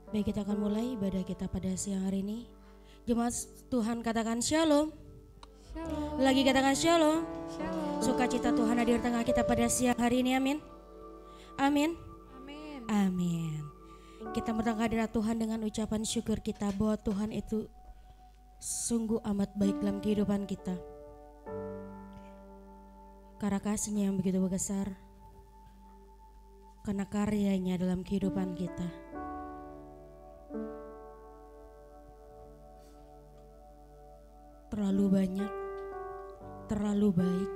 Baik, kita akan mulai ibadah kita pada siang hari ini. Jemaat Tuhan katakan shalom. Shalom. Lagi katakan shalom. Shalom. Sukacita Tuhan hadir tengah kita pada siang hari ini, amin. Amin. Amin. Amin. Kita bertangga hadirat Tuhan dengan ucapan syukur kita bahwa Tuhan itu sungguh amat baik dalam kehidupan kita. Karena kasih-Nya yang begitu besar, karena karyanya dalam kehidupan kita. Terlalu banyak, terlalu baik.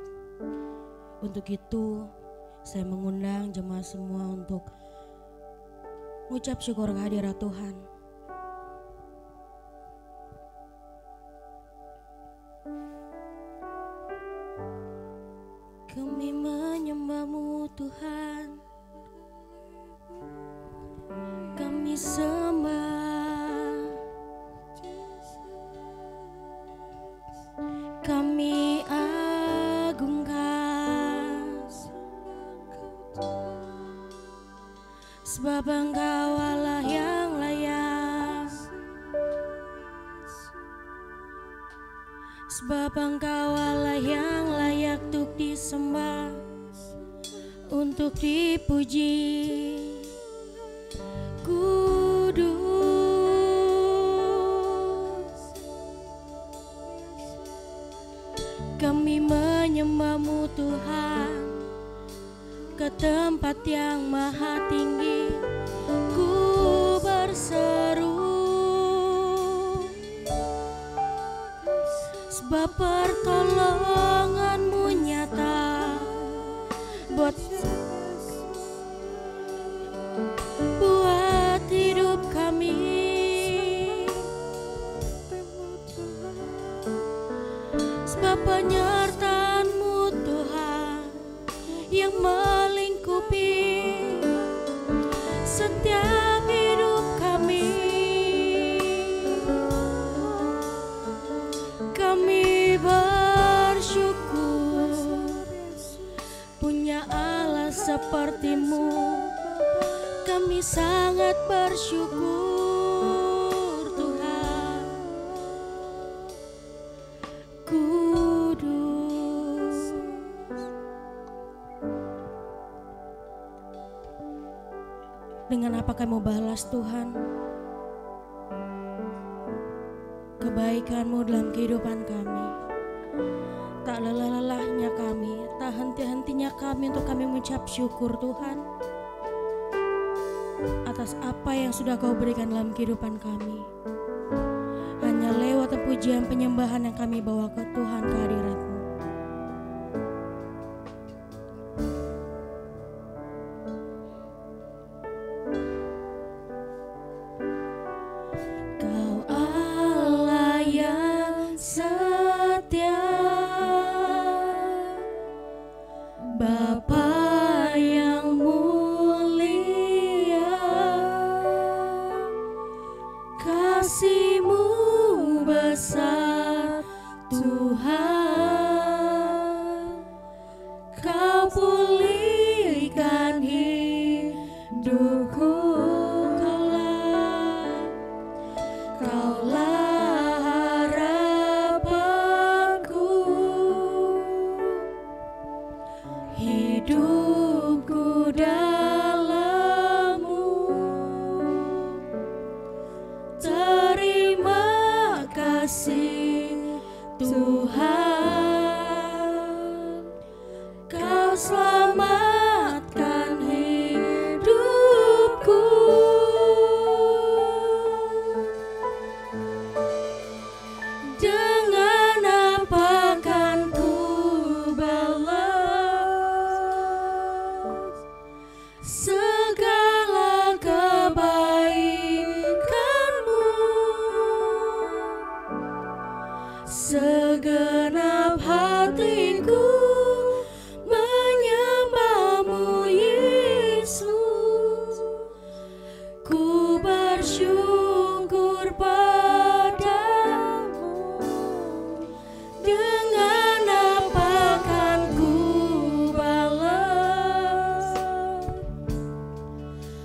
Untuk itu saya mengundang jemaat semua untuk mengucap syukur kehadirat Tuhan. Kami menyembah-Mu Tuhan, kami sembah, kami agungkan, sebab Engkau Allah yang layak, sebab Engkau Allah yang layak untuk disembah, untuk dipuji. Kudus, kami menyembah-Mu Tuhan, ke tempat yang maha tinggi ku berseru, sebab pertolongan-Mu nyata buat hidup kami. Sebab penyertaan-Mu Tuhan yang melingkupi setiap hidup kami. Kami bersyukur punya Allah seperti-Mu. Kami sangat bersyukur Tuhan. Kudus. Dengan apa kami balas Tuhan kebaikan-Mu dalam kehidupan kami? Tak lelah-lelahnya kami, tak henti-hentinya kami untuk kami mengucap syukur Tuhan atas apa yang sudah Kau berikan dalam kehidupan kami. Hanya lewat pujian penyembahan yang kami bawa ke Tuhan, ke hadirat-Mu. Kau Allah yang setia, Bapa yang mulia, kasih-Mu besar Tuhan. Kau pulihkan hidupku, Kaulah harapanku, hidupku dalam-Mu. Terima kasih Tuhan, Kau selamatkan hidupku. Dengan apa kan ku balas segala kebaikan-Mu? Segenap hatiku menyembah-Mu Yesus. Ku bersyukur padamu. Dengan apa kan ku balas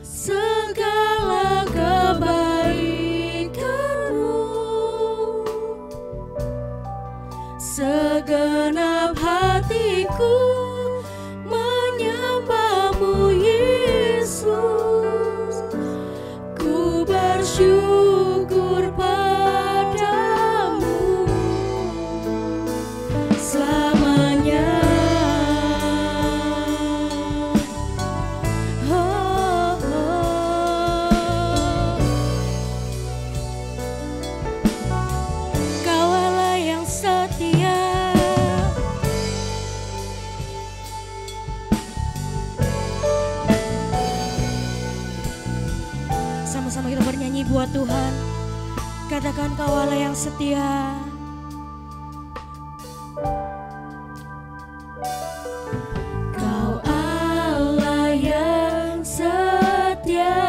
segala kebaikan? Sama-sama kita bernyanyi buat Tuhan. Katakan Kau Allah yang setia. Kau Allah yang setia,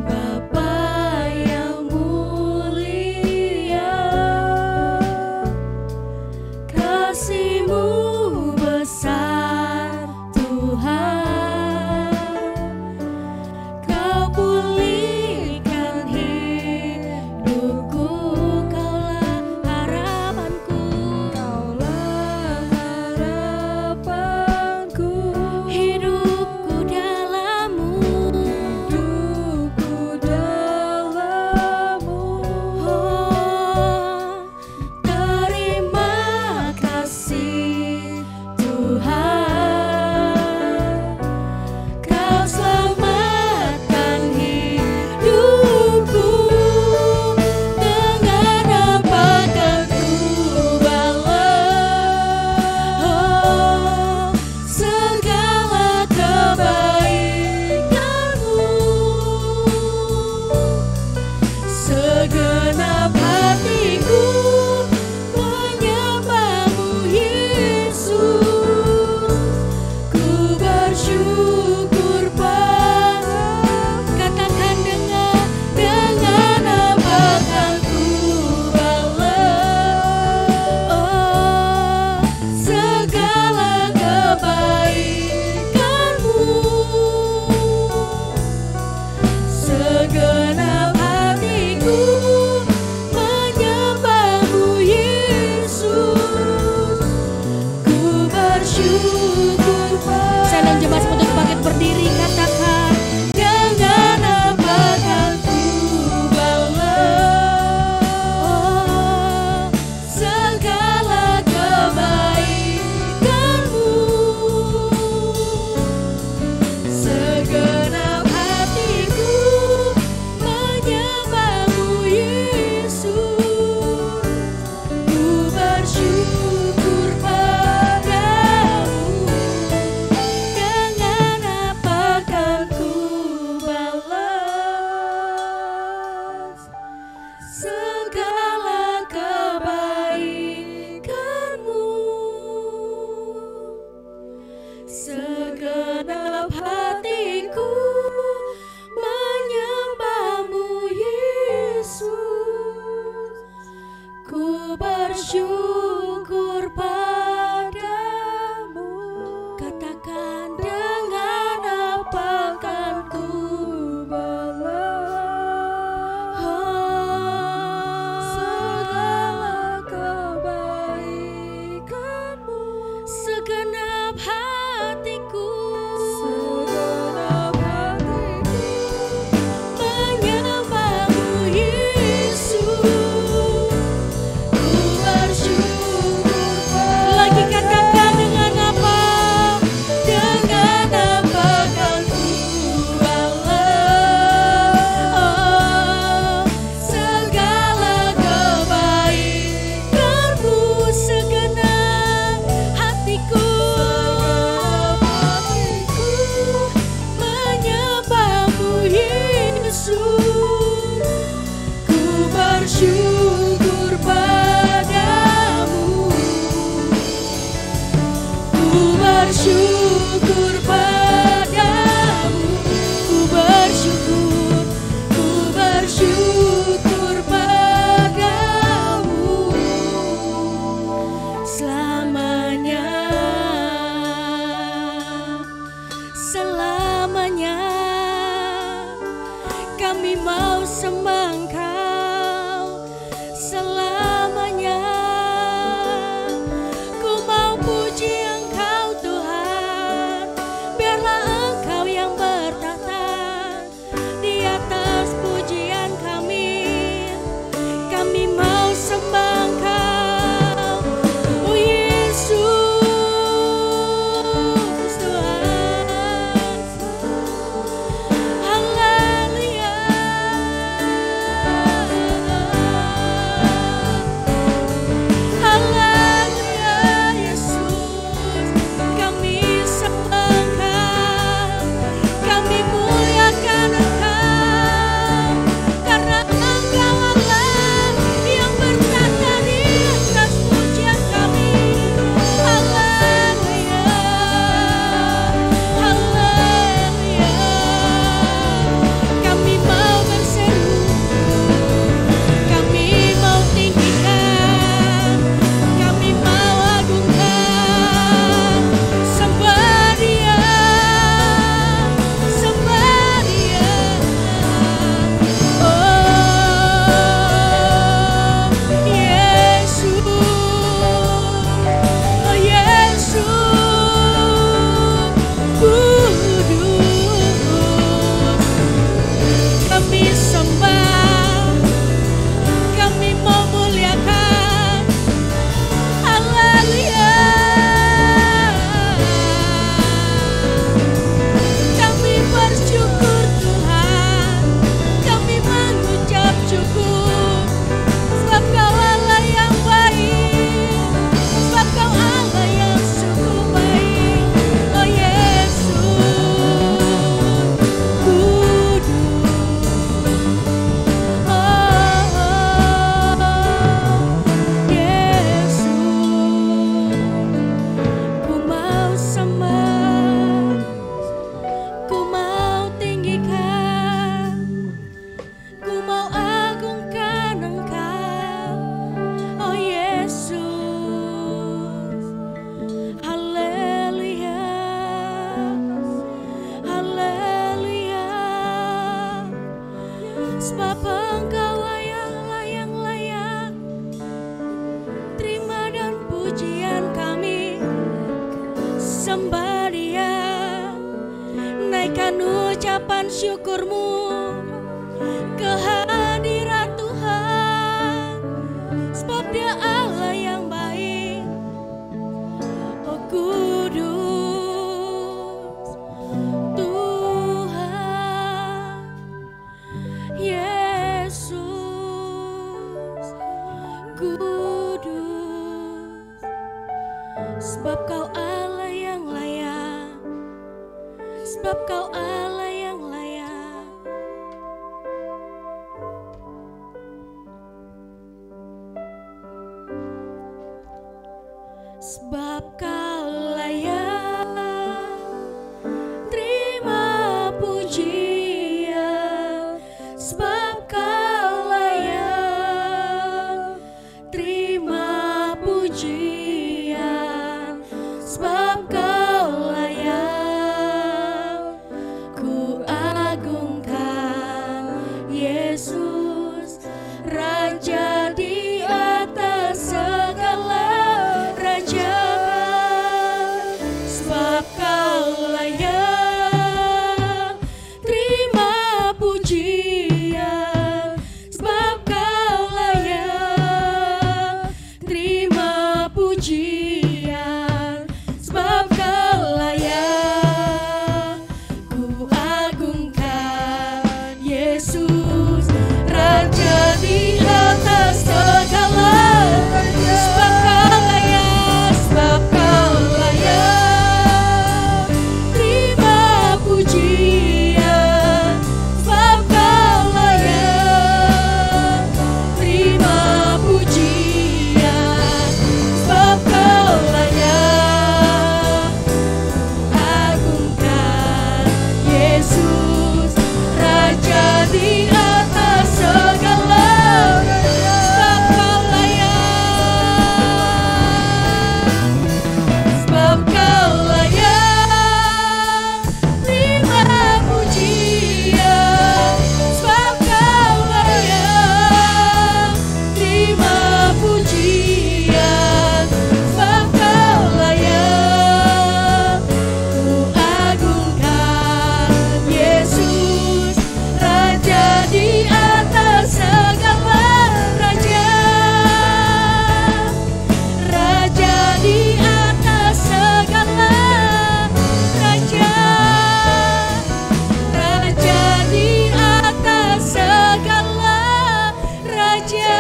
Bapa yang mulia, kasih-Mu besar Tuhan. Kau pulihkan hidup ucapan syukurmu, kehadiran Tuhan, sebab Dia Allah yang baik. Oh kudus Tuhan Yesus, kudus, sebab Kau Allah yang layak, sebab Kau Allah yang layak. Sebab Kau layak, terima pujian. Sebab Kau layak, terima pujian. Sebab Kau layak, ku agungkan Yesus, Raja di atas segala raja. Sebab Kau layak, terima pujian. Sebab Kau layak, terima pujian. Sebab Kau layak, ku agungkan Yesus, Raja di atas segala. Sebab Kau layak, sebab Kau layak, terima pujian. Sebab Kau layak, terima pujian. Sebab Kau layak, agungkan Yesus, Raja di atas segala. Sebab Kau layak, sebab Kau layak, terima pujian. Sebab Kau layak, terima pujian. Sebab Kau layak, ku agungkan Yesus, Raja di atas segala raja. Raja di atas segala raja. Raja di atas segala raja.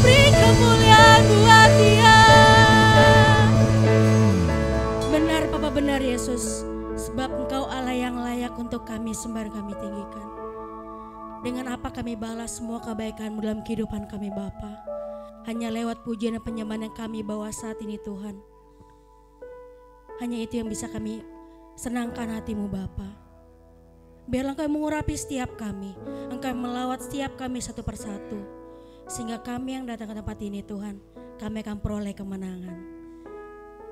Beri kemuliaan buat Dia. Benar Papa, benar Yesus, sebab Engkau Allah yang layak untuk kami sembah, kami tinggikan. Dengan apa kami balas semua kebaikan-Mu dalam kehidupan kami Bapa? Hanya lewat pujian dan penyembahan yang kami bawa saat ini Tuhan. Hanya itu yang bisa kami senangkan hati-Mu Bapa. Biarlah Engkau mengurapi setiap kami, Engkau melawat setiap kami satu persatu, sehingga kami yang datang ke tempat ini Tuhan, kami akan peroleh kemenangan.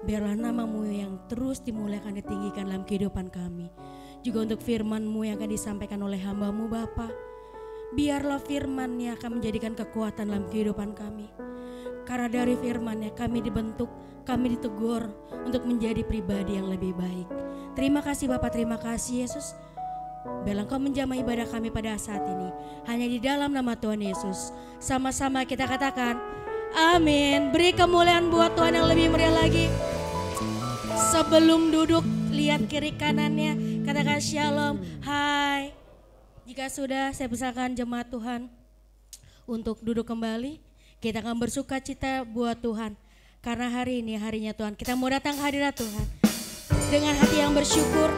Biarlah nama-Mu yang terus dimuliakan, ditinggikan dalam kehidupan kami. Juga untuk firman-Mu yang akan disampaikan oleh hamba-Mu Bapa, biarlah firman-Nya akan menjadikan kekuatan dalam kehidupan kami. Karena dari firman-Nya kami dibentuk, kami ditegur untuk menjadi pribadi yang lebih baik. Terima kasih Bapa, terima kasih Yesus. Biarlah Engkau menjamah ibadah kami pada saat ini. Hanya di dalam nama Tuhan Yesus. Sama-sama kita katakan amin. Beri kemuliaan buat Tuhan yang lebih meriah lagi. Sebelum duduk, lihat kiri kanannya, katakan shalom, hai. Jika sudah, saya persilakan jemaat Tuhan untuk duduk kembali. Kita akan bersuka cita buat Tuhan, karena hari ini harinya Tuhan. Kita mau datang ke hadirat Tuhan dengan hati yang bersyukur,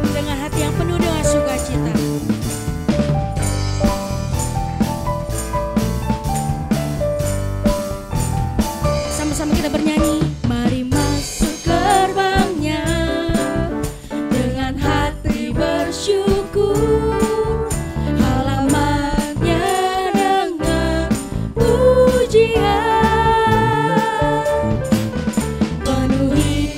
dengan hati yang penuh dengan sukacita. Sama-sama kita bernyanyi. Mari masuk gerbangnya dengan hati bersyukur, halamannya dengan pujian, penuhi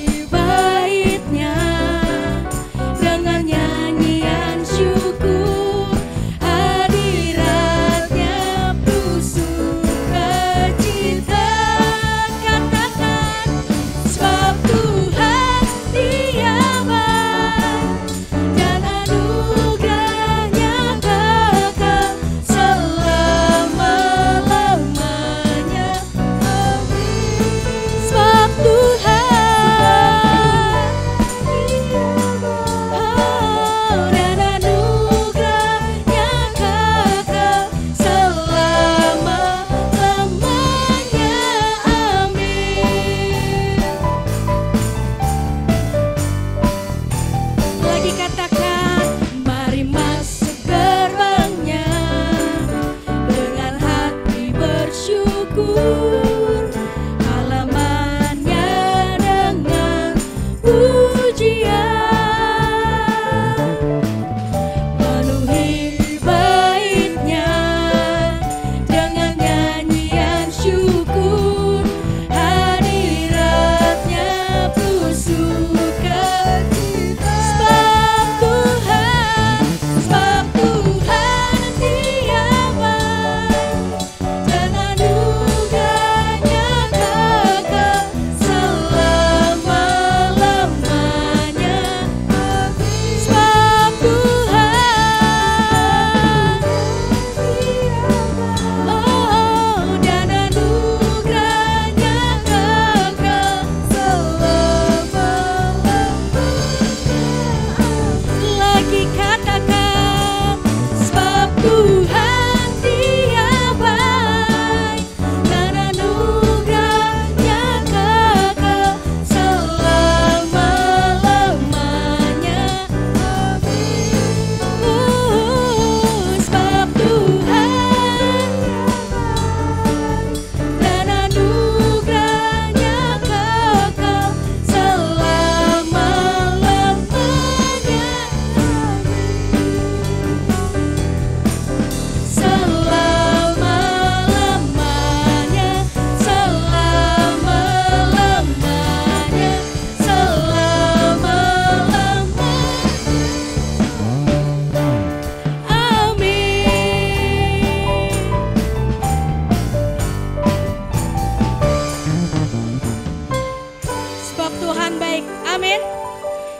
Amin.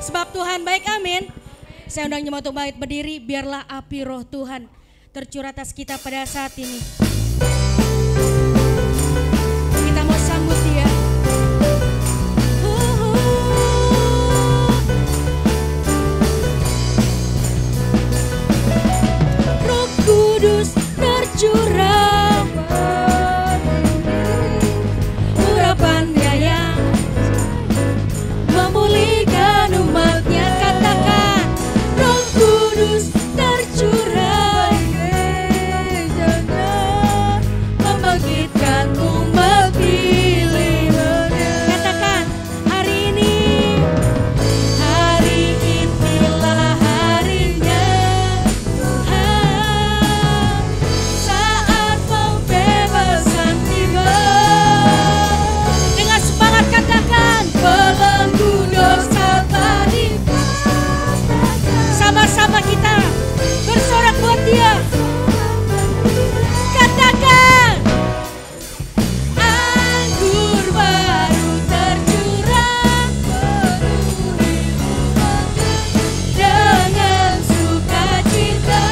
Sebab Tuhan baik, amin. Saya undang jemaat untuk berdiri, biarlah api roh Tuhan tercurah atas kita pada saat ini. Kita mau sambut Dia. Roh Kudus tercurah, urapannya yang memulihkan umatnya. Katakan, Roh Kudus tercurah, membangkitkan umat pilihannya. Katakan, hari inilah harinya, saat pembebasan tiba. Dengan semangat katakan, belenggu dosa telah dipatahkan. Sama-sama kita bersorak buat Dia. Katakan, anggur baru tercurah, penuhi umatnya dengan sukacita.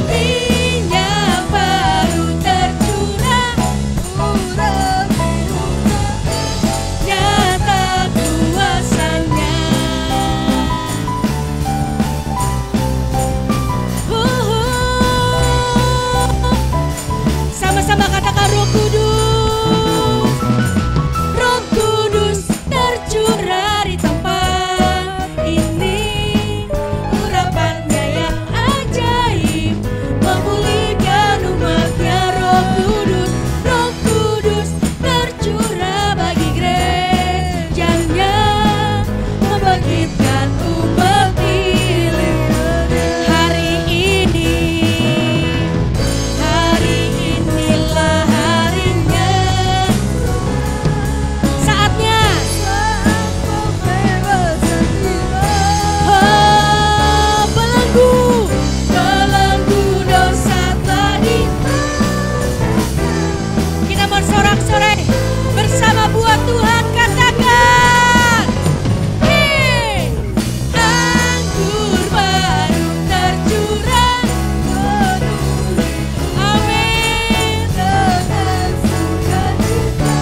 Minyak baru tercurah, urapi umatnya, nyata kuasanya. Sama-sama katakan, Roh Kudus. Roh Kudus tercurah di tempat ini, urapannya yang ajaib, memulihkan umatnya. Roh Kudus tercurah bagi gerejanya, membangkitkan umat pilihannya. Hari inilah harinya, saatnya pembebasan tiba. Belenggu dosa telah dipatahkan. Kita bersorak-sorai bersama buat Tuhan. Katakan, anggur baru tercurah, penuhi, amin, dengan sukacita.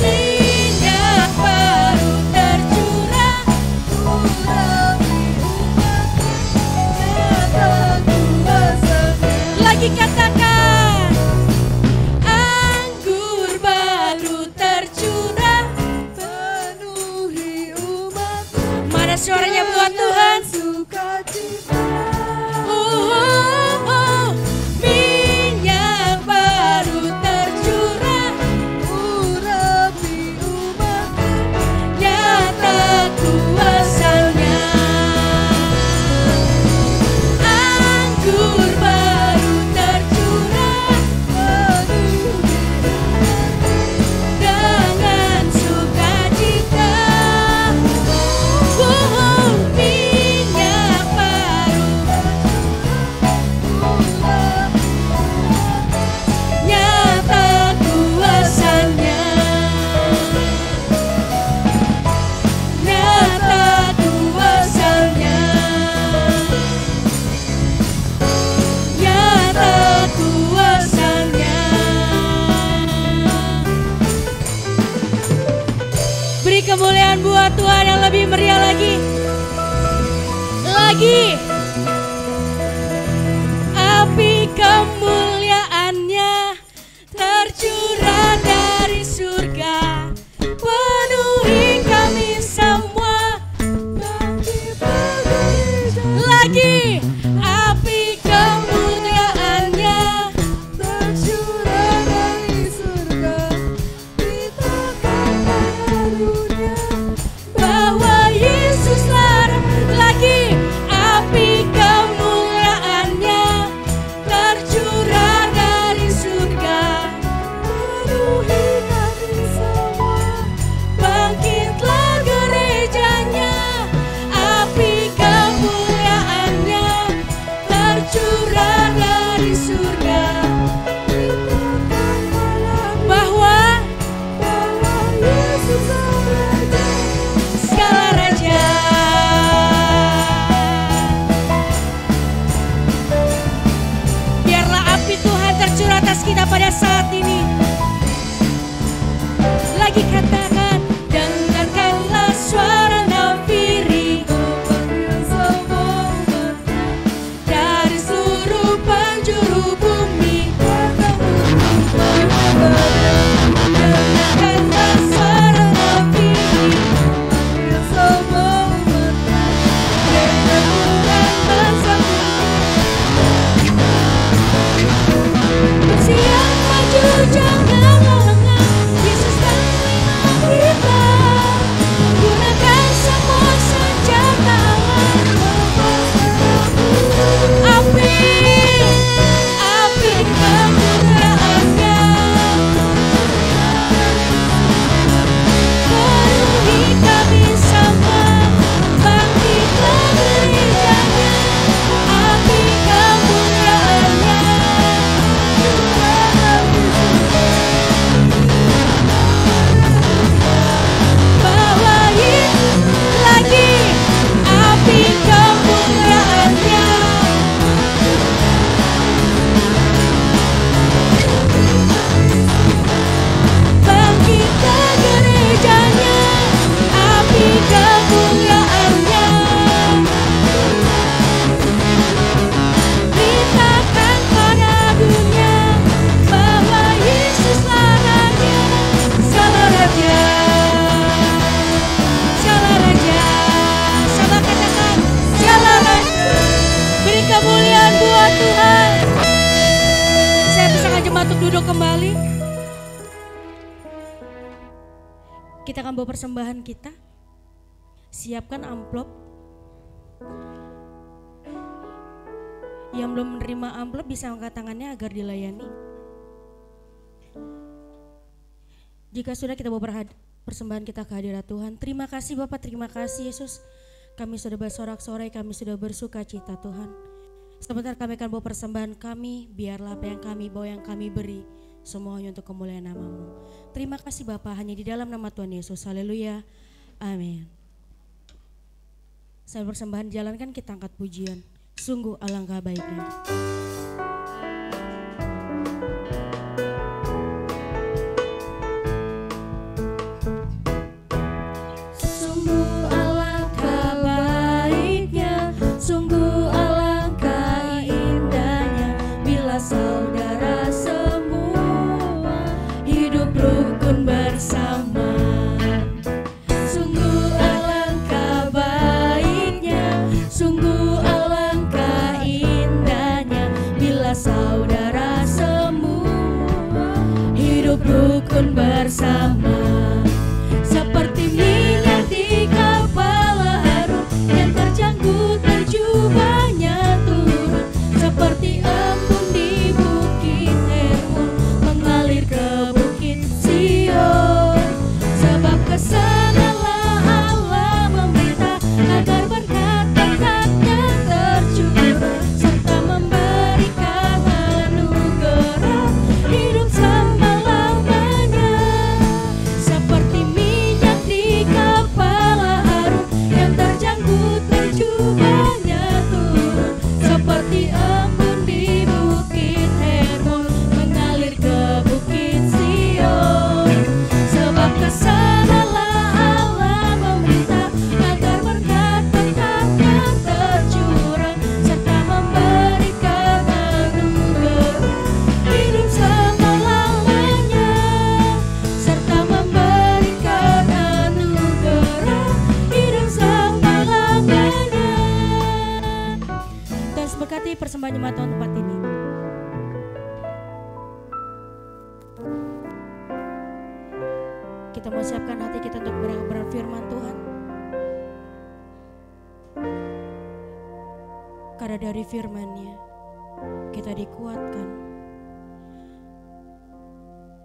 Minyak baru tercurah, urapi umatnya, nyata kuasanya. Lagi katakan, anggur baru tercurah, penuhi umatnya. Mana suaranya buat Tuhan? Minyak baru tercurah, urapi umatnya, nyata kuasanya. Anggur baru tercurah, penuhi dengan sukacita. Minyak baru nyata kuasanya, nyata kuasanya, nyata kuasanya. Beri kemuliaan buat Tuhan yang lebih meriah lagi. Api kemuliaannya tercurah dari surga, penuhi kami semua. Lagi, api kemuliaannya tercurah dari surga, beritakan dunia bahwa Yesuslah. Lagi, api kemuliaannya tercurah kembali. Kita akan bawa persembahan kita. Siapkan amplop. Yang belum menerima amplop bisa angkat tangannya agar dilayani. Jika sudah, kita bawa persembahan kita ke hadirat Tuhan. Terima kasih Bapak, terima kasih Yesus. Kami sudah bersorak-sorai, kami sudah bersuka cita Tuhan. Sebentar kami akan bawa persembahan kami, biarlah apa yang kami bawa, yang kami beri, semuanya untuk kemuliaan nama-Mu. Terima kasih Bapak, hanya di dalam nama Tuhan Yesus. Haleluya, amin. Saya persembahan jalankan, kita angkat pujian. Sungguh alangkah baiknya. Bersama seperti minyak di kepala Harun yang terjangkut jubahnya turun, seperti embun di bukit Hermon mengalir ke bukit Sion. Sebab kesanalah Allah meminta agar berkat-berkat-Nya tercurah serta memberikan anugerah hidup selama-lamanya. Seperti minyak di kepala Harun yang terjangkut jubahnya turun, seperti embun di bukit Hermon mengalir ke bukit Sion. Sebab kesanalah Allah meminta agar berkat-berkat-Nya tercurah serta memberikan anugerah hidup selama-lamanya, serta memberikan anugerah hidup selama-lamanya. Tuhan berkati persembahan jemaat Tuhan tempat ini. Kita mau siapkan hati kita untuk berfirman Tuhan. Karena dari firman-Nya kita dikuatkan.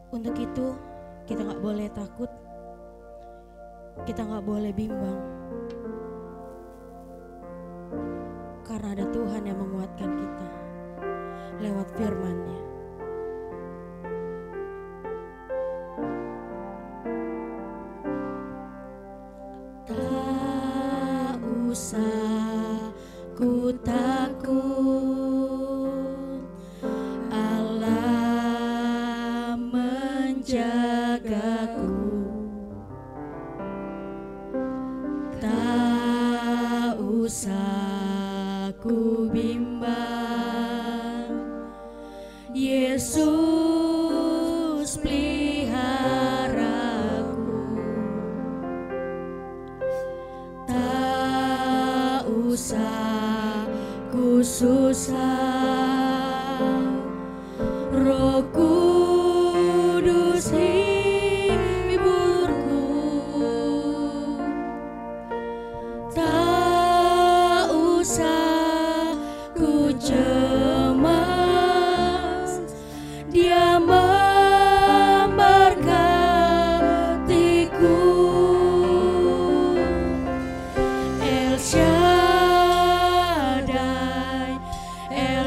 Untuk itu kita gak boleh takut, kita gak boleh bimbang, karena ada Tuhan yang menguatkan kita lewat firman-Nya. Tak usah ku takut, Allah menjagaku. Tak usah ku bimbang, Yesus peliharaku. Tak usah ku susah, Roh Kudus hiburku. Tak usah ku cemas, Dia memberkatiku. El Shaddai, El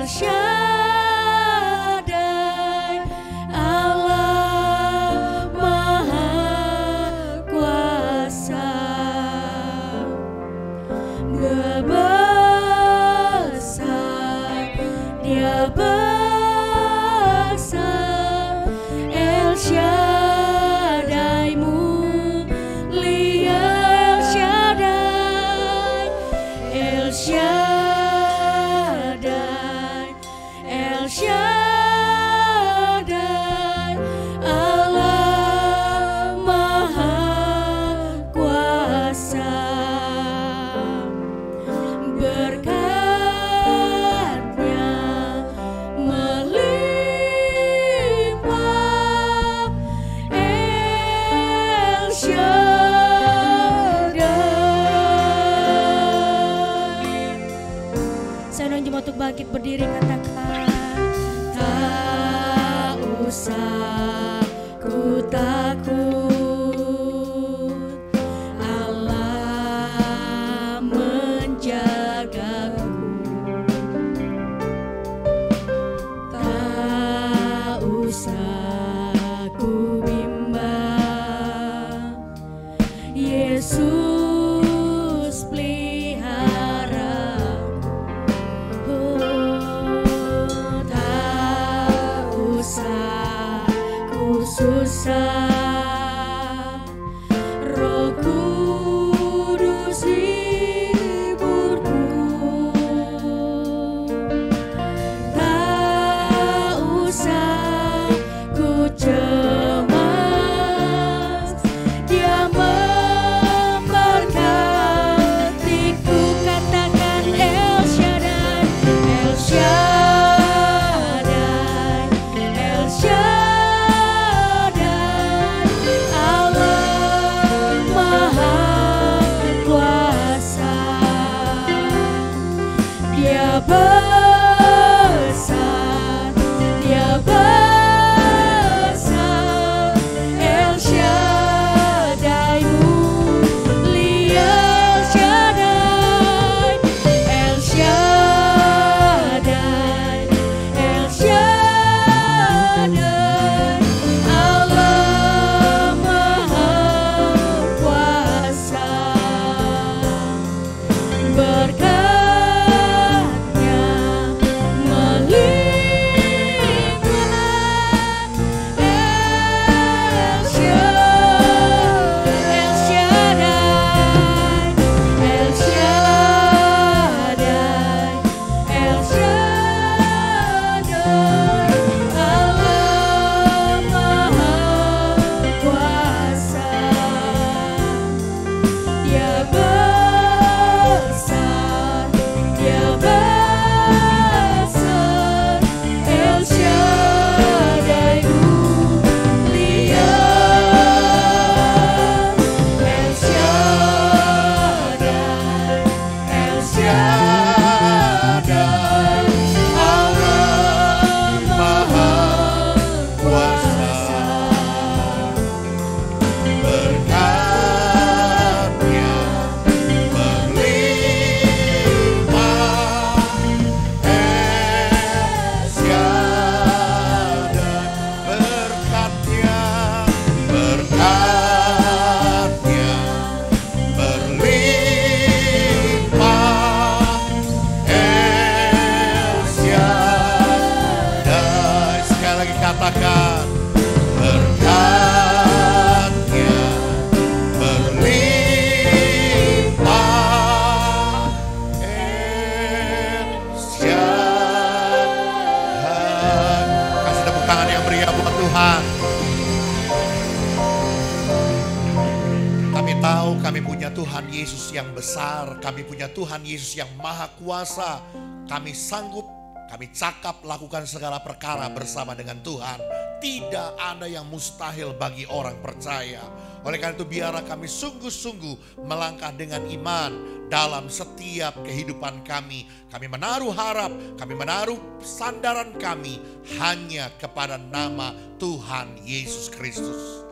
tahu kami punya Tuhan Yesus yang besar, kami punya Tuhan Yesus yang maha kuasa. Kami sanggup, kami cakap lakukan segala perkara bersama dengan Tuhan. Tidak ada yang mustahil bagi orang percaya. Oleh karena itu biarlah kami sungguh-sungguh melangkah dengan iman dalam setiap kehidupan kami. Kami menaruh harap, kami menaruh sandaran kami hanya kepada nama Tuhan Yesus Kristus.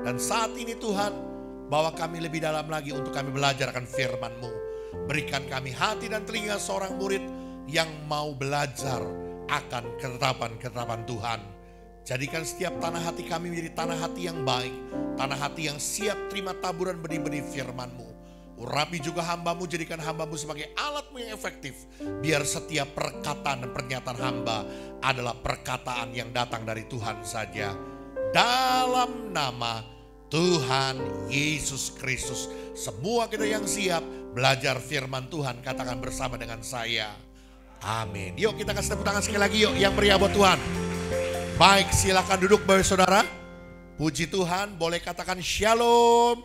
Dan saat ini Tuhan, bawa kami lebih dalam lagi untuk kami belajar akan firman-Mu. Berikan kami hati dan telinga seorang murid yang mau belajar akan ketetapan-ketetapan Tuhan. Jadikan setiap tanah hati kami menjadi tanah hati yang baik, tanah hati yang siap terima taburan benih-benih firman-Mu. Urapi juga hamba-Mu, jadikan hamba-Mu sebagai alat-Mu yang efektif. Biar setiap perkataan dan pernyataan hamba adalah perkataan yang datang dari Tuhan saja. Dalam nama Tuhan Yesus Kristus. Semua kita yang siap belajar firman Tuhan, katakan bersama dengan saya. Amin. Yuk kita kasih tepuk tangan sekali lagi yuk yang meriah buat Tuhan. Baik, silakan duduk Bapak Saudara. Puji Tuhan, boleh katakan shalom.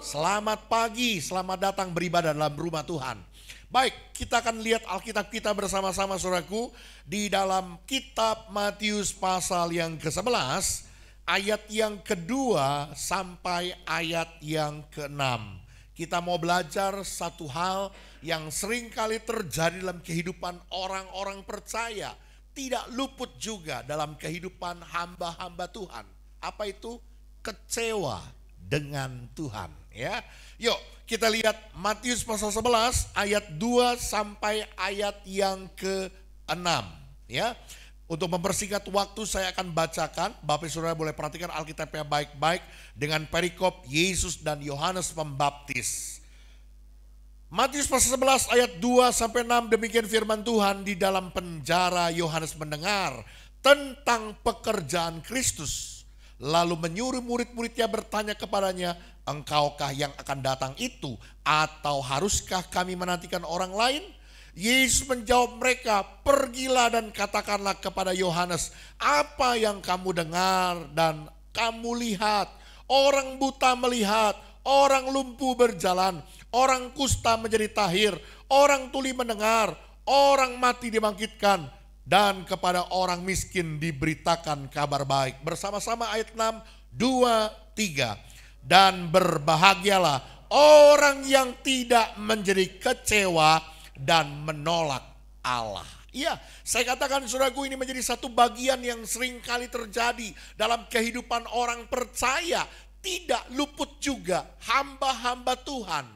Selamat pagi, selamat datang beribadah dalam rumah Tuhan. Baik, kita akan lihat Alkitab kita bersama-sama saudaraku. Di dalam kitab Matius pasal yang ke-11. Ayat yang kedua sampai ayat yang ke-6. Kita mau belajar satu hal yang sering kali terjadi dalam kehidupan orang-orang percaya. Tidak luput juga dalam kehidupan hamba-hamba Tuhan. Apa itu? Kecewa dengan Tuhan. Ya, yuk kita lihat Matius pasal 11 ayat 2 sampai ayat yang ke-6. Ya. Untuk mempersingkat waktu saya akan bacakan. Bapak Saudara boleh perhatikan Alkitabnya baik-baik dengan perikop Yesus dan Yohanes Pembaptis. Matius pasal 11 ayat 2 sampai 6 demikian firman Tuhan. Di dalam penjara Yohanes mendengar tentang pekerjaan Kristus. Lalu menyuruh murid-muridnya bertanya kepadanya, engkaukah yang akan datang itu? Atau haruskah kami menantikan orang lain? Yesus menjawab mereka, pergilah dan katakanlah kepada Yohanes apa yang kamu dengar dan kamu lihat. Orang buta melihat, orang lumpuh berjalan, orang kusta menjadi tahir, orang tuli mendengar, orang mati dibangkitkan, dan kepada orang miskin diberitakan kabar baik. Bersama-sama ayat 6, 2, 3. Dan berbahagialah orang yang tidak menjadi kecewa dan menolak Allah. Iya, saya katakan saudaraku ini menjadi satu bagian yang sering kali terjadi dalam kehidupan orang percaya. Tidak luput juga hamba-hamba Tuhan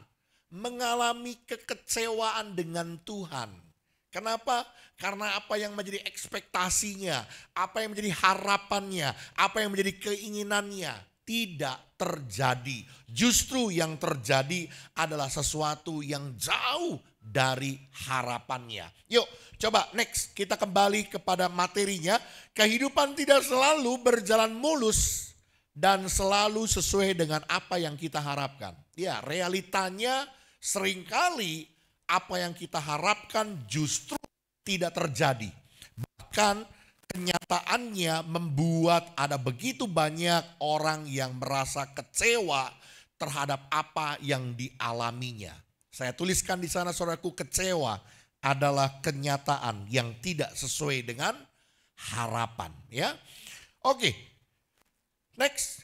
mengalami kekecewaan dengan Tuhan. Kenapa? Karena apa yang menjadi ekspektasinya, apa yang menjadi harapannya, apa yang menjadi keinginannya tidak terjadi. Justru yang terjadi adalah sesuatu yang jauh dari harapannya. Yuk coba next kita kembali kepada materinya. Kehidupan tidak selalu berjalan mulus dan selalu sesuai dengan apa yang kita harapkan. Ya, realitanya seringkali apa yang kita harapkan justru tidak terjadi. Bahkan kenyataannya membuat ada begitu banyak orang yang merasa kecewa terhadap apa yang dialaminya. Saya tuliskan di sana saudaraku, kecewa adalah kenyataan yang tidak sesuai dengan harapan. Ya, oke. Next,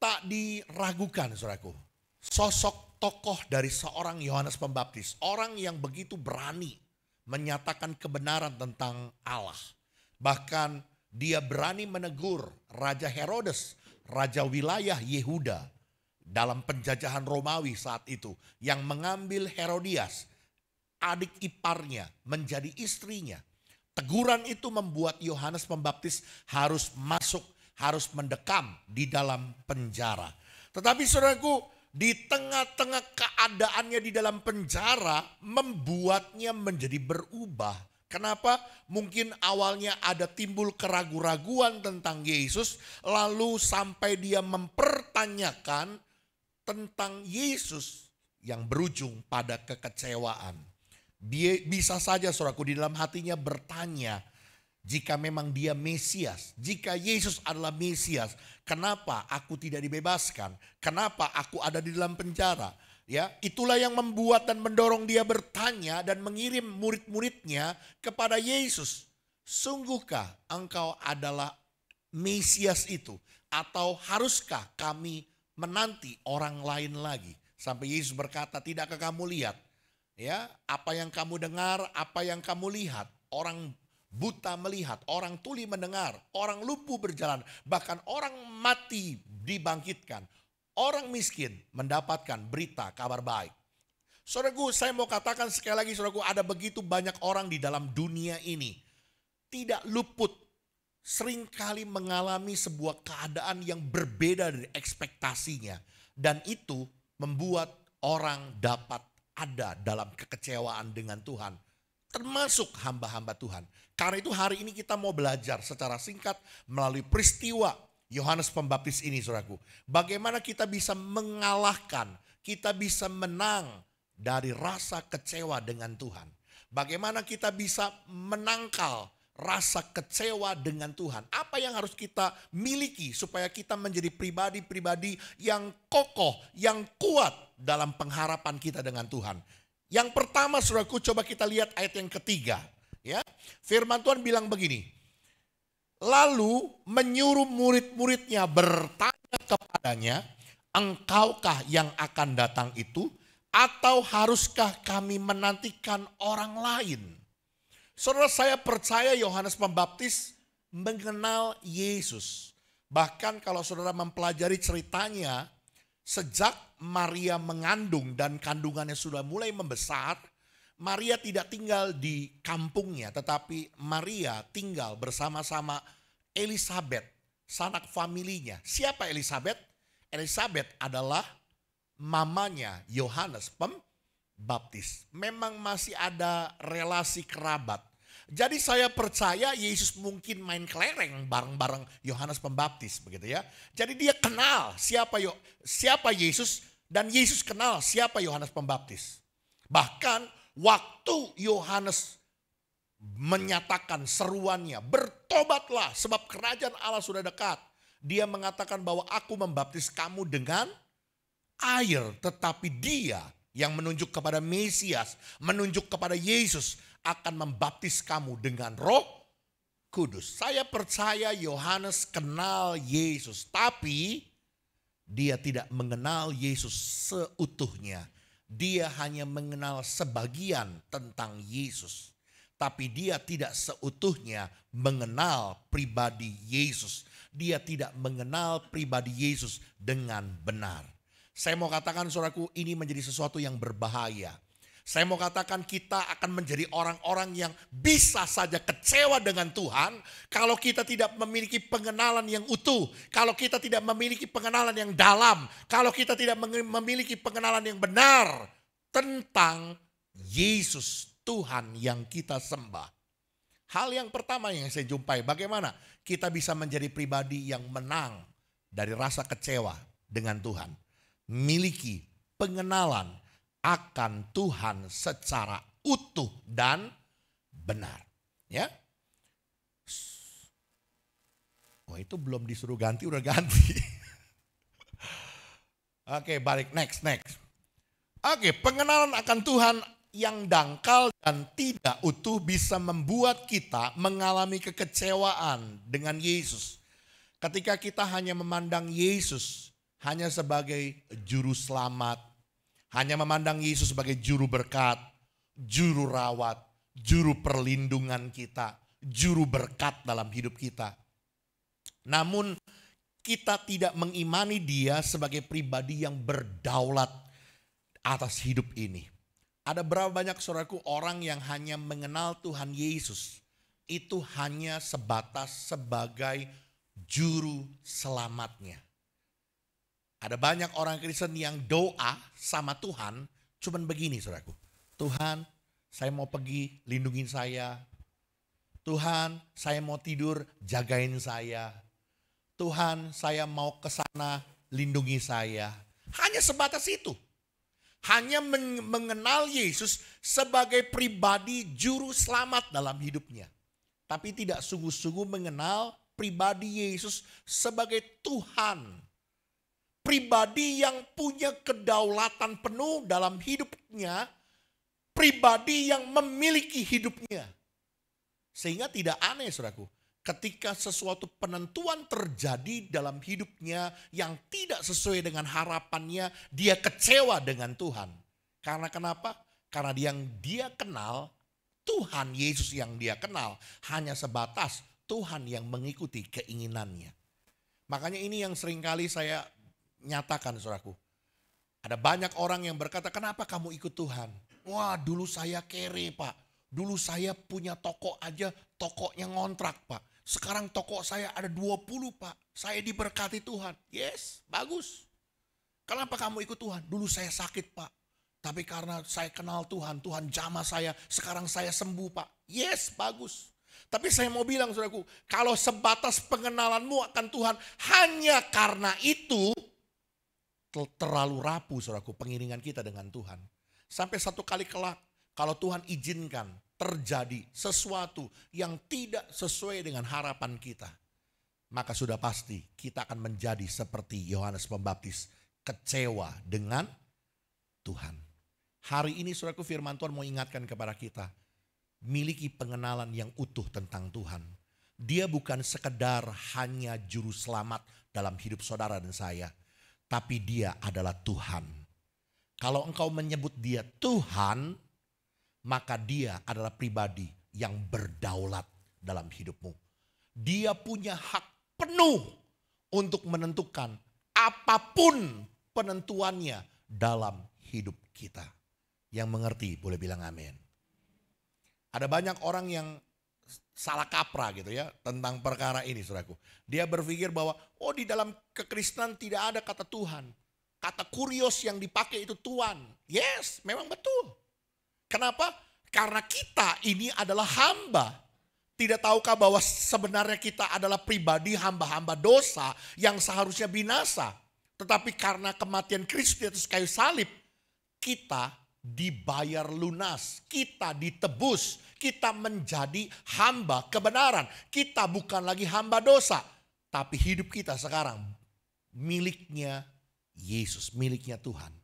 tak diragukan saudaraku. Sosok tokoh dari seorang Yohanes Pembaptis, orang yang begitu berani menyatakan kebenaran tentang Allah. Bahkan dia berani menegur Raja Herodes, raja wilayah Yehuda dalam penjajahan Romawi saat itu, yang mengambil Herodias, adik iparnya, menjadi istrinya. Teguran itu membuat Yohanes Pembaptis harus masuk, harus mendekam di dalam penjara. Tetapi saudaraku, di tengah-tengah keadaannya di dalam penjara membuatnya menjadi berubah. Kenapa? Mungkin awalnya ada timbul keraguan-raguan tentang Yesus, lalu sampai dia mempertanyakan tentang Yesus yang berujung pada kekecewaan. Bisa saja saudaraku di dalam hatinya bertanya, Jika memang dia Mesias, jika Yesus adalah Mesias, kenapa aku tidak dibebaskan? Kenapa aku ada di dalam penjara? Ya, itulah yang membuat dan mendorong dia bertanya dan mengirim murid-muridnya kepada Yesus. Sungguhkah engkau adalah Mesias itu? Atau haruskah kami menanti orang lain lagi? Sampai Yesus berkata, tidakkah kamu lihat? Ya, apa yang kamu dengar, apa yang kamu lihat? Orang buta melihat, orang tuli mendengar, orang lumpuh berjalan, bahkan orang mati dibangkitkan. Orang miskin mendapatkan berita kabar baik. Saudaraku, saya mau katakan sekali lagi, saudaraku, ada begitu banyak orang di dalam dunia ini tidak luput seringkali mengalami sebuah keadaan yang berbeda dari ekspektasinya, dan itu membuat orang dapat ada dalam kekecewaan dengan Tuhan, termasuk hamba-hamba Tuhan. Karena itu hari ini kita mau belajar secara singkat melalui peristiwa Yohanes Pembaptis ini, saudaraku. Bagaimana kita bisa mengalahkan, kita bisa menang dari rasa kecewa dengan Tuhan. Bagaimana kita bisa menangkal rasa kecewa dengan Tuhan. Apa yang harus kita miliki supaya kita menjadi pribadi-pribadi yang kokoh, yang kuat dalam pengharapan kita dengan Tuhan. Yang pertama, saudaraku, coba kita lihat ayat yang ketiga. Ya, firman Tuhan bilang begini. Lalu menyuruh murid-muridnya bertanya kepadanya, engkaukah yang akan datang itu? Atau haruskah kami menantikan orang lain? Saudara, saya percaya Yohanes Pembaptis mengenal Yesus. Bahkan kalau saudara mempelajari ceritanya, sejak Maria mengandung dan kandungannya sudah mulai membesar, Maria tidak tinggal di kampungnya, tetapi Maria tinggal bersama-sama Elisabet, sanak familinya. Siapa Elisabet? Elisabet adalah mamanya Yohanes Pembaptis. Memang masih ada relasi kerabat. Jadi saya percaya Yesus mungkin main kelereng bareng-bareng Yohanes Pembaptis, begitu ya. Jadi dia kenal siapa Yesus, dan Yesus kenal siapa Yohanes Pembaptis. Bahkan waktu Yohanes menyatakan seruannya, bertobatlah sebab kerajaan Allah sudah dekat. Dia mengatakan bahwa aku membaptis kamu dengan air, tetapi dia yang menunjuk kepada Mesias, menunjuk kepada Yesus, akan membaptis kamu dengan Roh Kudus. Saya percaya Yohanes kenal Yesus, tapi dia tidak mengenal Yesus seutuhnya. Dia hanya mengenal sebagian tentang Yesus, tapi dia tidak seutuhnya mengenal pribadi Yesus. Dia tidak mengenal pribadi Yesus dengan benar. Saya mau katakan, saudaraku, ini menjadi sesuatu yang berbahaya. Saya mau katakan kita akan menjadi orang-orang yang bisa saja kecewa dengan Tuhan kalau kita tidak memiliki pengenalan yang utuh, kalau kita tidak memiliki pengenalan yang dalam, kalau kita tidak memiliki pengenalan yang benar tentang Yesus Tuhan yang kita sembah. Hal yang pertama yang saya jumpai, bagaimana kita bisa menjadi pribadi yang menang dari rasa kecewa dengan Tuhan. Miliki pengenalan akan Tuhan secara utuh dan benar. Ya. Oh, itu belum disuruh ganti, udah ganti. Oke, balik next. Oke, pengenalan akan Tuhan yang dangkal dan tidak utuh bisa membuat kita mengalami kekecewaan dengan Yesus. Ketika kita hanya memandang Yesus hanya sebagai juru selamat, hanya memandang Yesus sebagai juru berkat, juru rawat, juru perlindungan kita, juru berkat dalam hidup kita. Namun kita tidak mengimani dia sebagai pribadi yang berdaulat atas hidup ini. Ada berapa banyak, saudaraku, orang yang hanya mengenal Tuhan Yesus itu hanya sebatas sebagai juru selamatnya. Ada banyak orang Kristen yang doa sama Tuhan cuman begini, saudaraku. Tuhan, saya mau pergi, lindungin saya. Tuhan, saya mau tidur, jagain saya. Tuhan, saya mau ke sana, lindungi saya. Hanya sebatas itu. Hanya mengenal Yesus sebagai pribadi juru selamat dalam hidupnya. tapi tidak sungguh-sungguh mengenal pribadi Yesus sebagai Tuhan. Pribadi yang punya kedaulatan penuh dalam hidupnya, pribadi yang memiliki hidupnya. Sehingga tidak aneh saudaraku, ketika sesuatu penentuan terjadi dalam hidupnya yang tidak sesuai dengan harapannya, dia kecewa dengan Tuhan. Karena kenapa? Karena yang dia kenal, Tuhan Yesus yang dia kenal, hanya sebatas Tuhan yang mengikuti keinginannya. Makanya ini yang seringkali saya nyatakan saudaraku. Ada banyak orang yang berkata, kenapa kamu ikut Tuhan? Wah, dulu saya kere Pak. Dulu saya punya toko aja, tokonya ngontrak Pak. Sekarang toko saya ada 20 Pak. Saya diberkati Tuhan. Yes, bagus. Kenapa kamu ikut Tuhan? Dulu saya sakit Pak. Tapi karena saya kenal Tuhan, Tuhan jamah saya. Sekarang saya sembuh Pak. Yes, bagus. Tapi saya mau bilang saudaraku, kalau sebatas pengenalanmu akan Tuhan, hanya karena itu, terlalu rapuh saudaraku pengiringan kita dengan Tuhan. Sampai satu kali kelak kalau Tuhan izinkan terjadi sesuatu yang tidak sesuai dengan harapan kita, maka sudah pasti kita akan menjadi seperti Yohanes Pembaptis, kecewa dengan Tuhan. Hari ini saudaraku firman Tuhan mau ingatkan kepada kita, miliki pengenalan yang utuh tentang Tuhan. Dia bukan sekedar hanya juru selamat dalam hidup saudara dan saya, tapi dia adalah Tuhan. Kalau engkau menyebut dia Tuhan, maka dia adalah pribadi yang berdaulat dalam hidupmu. Dia punya hak penuh untuk menentukan apapun penentuannya dalam hidup kita. Yang mengerti boleh bilang amin. Ada banyak orang yang salah kaprah gitu ya tentang perkara ini saudaraku. Dia berpikir bahwa di dalam kekristenan tidak ada kata Tuhan. Kata kurios yang dipakai itu Tuhan. Yes, memang betul. Kenapa? Karena kita ini adalah hamba. Tidak tahukah bahwa sebenarnya kita adalah pribadi hamba-hamba dosa yang seharusnya binasa. Tetapi karena kematian Kristus di atas kayu salib, kita dibayar lunas, kita ditebus, kita menjadi hamba kebenaran. Kita bukan lagi hamba dosa, tapi hidup kita sekarang miliknya Yesus, miliknya Tuhan.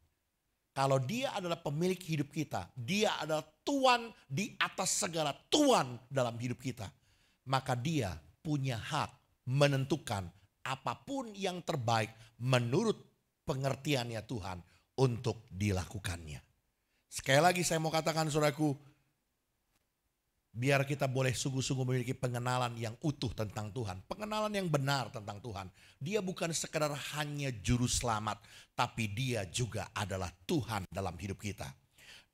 Kalau dia adalah pemilik hidup kita, dia adalah Tuhan di atas segala Tuhan dalam hidup kita, maka dia punya hak menentukan apapun yang terbaik menurut pengertiannya Tuhan untuk dilakukannya. Sekali lagi saya mau katakan saudaraku, biar kita boleh sungguh-sungguh memiliki pengenalan yang utuh tentang Tuhan. Pengenalan yang benar tentang Tuhan. Dia bukan sekedar hanya juru selamat, tapi dia juga adalah Tuhan dalam hidup kita.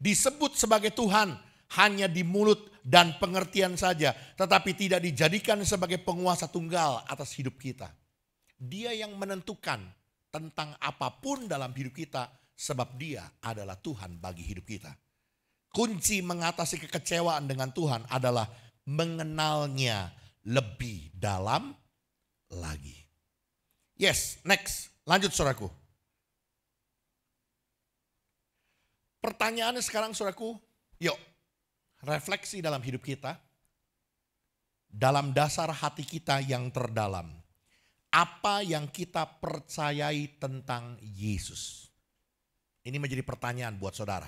Disebut sebagai Tuhan hanya di mulut dan pengertian saja, tetapi tidak dijadikan sebagai penguasa tunggal atas hidup kita. Dia yang menentukan tentang apapun dalam hidup kita, sebab dia adalah Tuhan bagi hidup kita. Kunci mengatasi kekecewaan dengan Tuhan adalah mengenalnya lebih dalam lagi. Yes, next. Lanjut saudaraku. Pertanyaannya sekarang saudaraku, yuk refleksi dalam hidup kita. Dalam dasar hati kita yang terdalam. Apa yang kita percayai tentang Yesus? Ini menjadi pertanyaan buat saudara.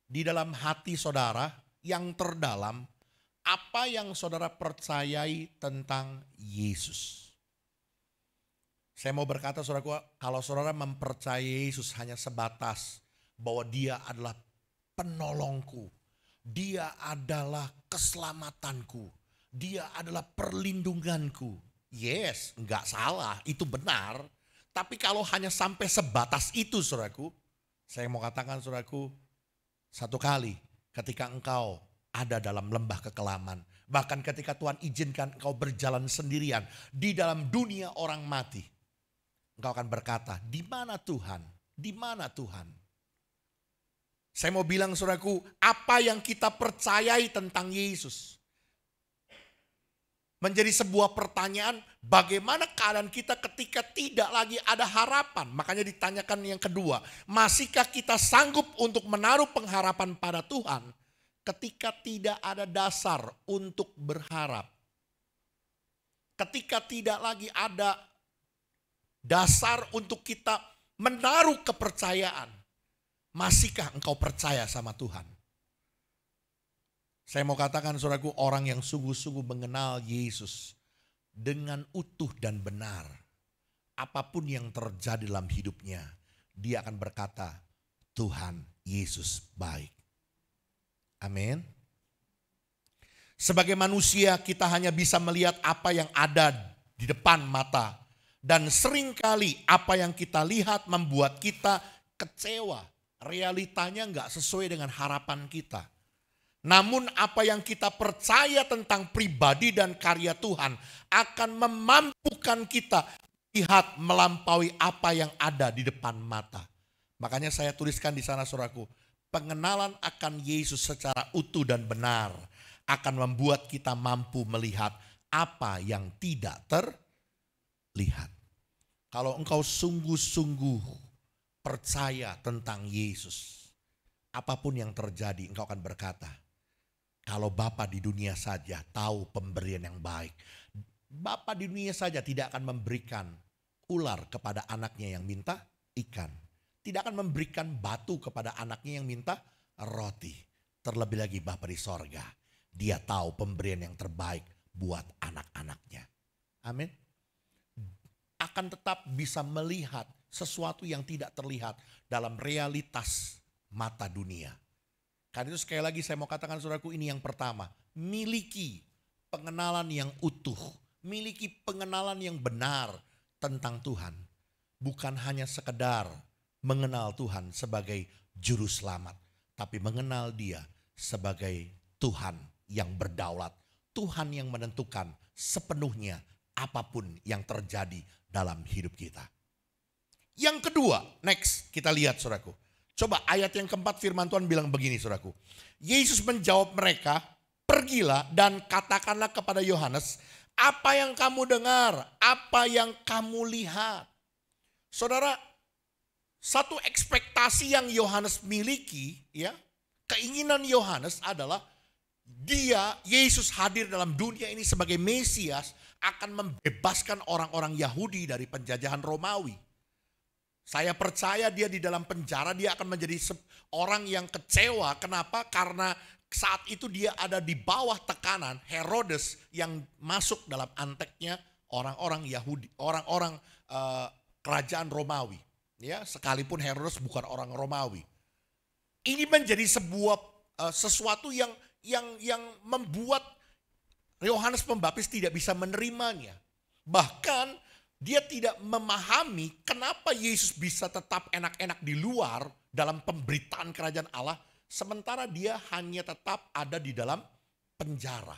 Di dalam hati saudara yang terdalam, apa yang saudara percayai tentang Yesus? Saya mau berkata saudaraku, kalau saudara mempercayai Yesus hanya sebatas bahwa dia adalah penolongku, dia adalah keselamatanku, dia adalah perlindunganku. Yes, enggak salah, itu benar. Tapi kalau hanya sampai sebatas itu saudaraku, saya mau katakan saudaraku, satu kali ketika engkau ada dalam lembah kekelaman, bahkan ketika Tuhan izinkan engkau berjalan sendirian di dalam dunia orang mati, engkau akan berkata, di mana Tuhan? Di mana Tuhan? Saya mau bilang saudaraku, apa yang kita percayai tentang Yesus menjadi sebuah pertanyaan, bagaimana keadaan kita ketika tidak lagi ada harapan. Makanya ditanyakan yang kedua, masihkah kita sanggup untuk menaruh pengharapan pada Tuhan ketika tidak ada dasar untuk berharap, ketika tidak lagi ada dasar untuk kita menaruh kepercayaan, masihkah engkau percaya sama Tuhan? Saya mau katakan saudaraku, orang yang sungguh-sungguh mengenal Yesus dengan utuh dan benar, apapun yang terjadi dalam hidupnya, dia akan berkata, Tuhan Yesus baik. Amin. Sebagai manusia kita hanya bisa melihat apa yang ada di depan mata. Dan seringkali apa yang kita lihat membuat kita kecewa. Realitanya nggak sesuai dengan harapan kita. Namun apa yang kita percaya tentang pribadi dan karya Tuhan akan memampukan kita lihat melampaui apa yang ada di depan mata. Makanya saya tuliskan di sana saudaraku, pengenalan akan Yesus secara utuh dan benar akan membuat kita mampu melihat apa yang tidak terlihat. Kalau engkau sungguh-sungguh percaya tentang Yesus, apapun yang terjadi engkau akan berkata, kalau Bapa di dunia saja tahu pemberian yang baik, Bapa di dunia saja tidak akan memberikan ular kepada anaknya yang minta ikan. Tidak akan memberikan batu kepada anaknya yang minta roti. Terlebih lagi Bapa di sorga, dia tahu pemberian yang terbaik buat anak-anaknya. Amin. Akan tetap bisa melihat sesuatu yang tidak terlihat dalam realitas mata dunia. Karena itu sekali lagi saya mau katakan saudaraku, ini yang pertama. Miliki pengenalan yang utuh. Miliki pengenalan yang benar tentang Tuhan. Bukan hanya sekedar mengenal Tuhan sebagai juru selamat. Tapi mengenal dia sebagai Tuhan yang berdaulat. Tuhan yang menentukan sepenuhnya apapun yang terjadi dalam hidup kita. Yang kedua, next kita lihat saudaraku. Coba ayat yang keempat firman Tuhan bilang begini saudaraku. Yesus menjawab mereka, pergilah dan katakanlah kepada Yohanes, apa yang kamu dengar, apa yang kamu lihat. Saudara, satu ekspektasi yang Yohanes miliki, ya, keinginan Yohanes adalah dia, Yesus hadir dalam dunia ini sebagai Mesias, akan membebaskan orang-orang Yahudi dari penjajahan Romawi. Saya percaya dia di dalam penjara, dia akan menjadi orang yang kecewa. Kenapa? Karena saat itu dia ada di bawah tekanan Herodes yang masuk dalam anteknya orang-orang Yahudi, orang-orang kerajaan Romawi. Ya, sekalipun Herodes bukan orang Romawi. Ini menjadi sebuah sesuatu yang membuat Yohanes Pembaptis tidak bisa menerimanya. Bahkan dia tidak memahami kenapa Yesus bisa tetap enak-enak di luar dalam pemberitaan kerajaan Allah, sementara dia hanya tetap ada di dalam penjara.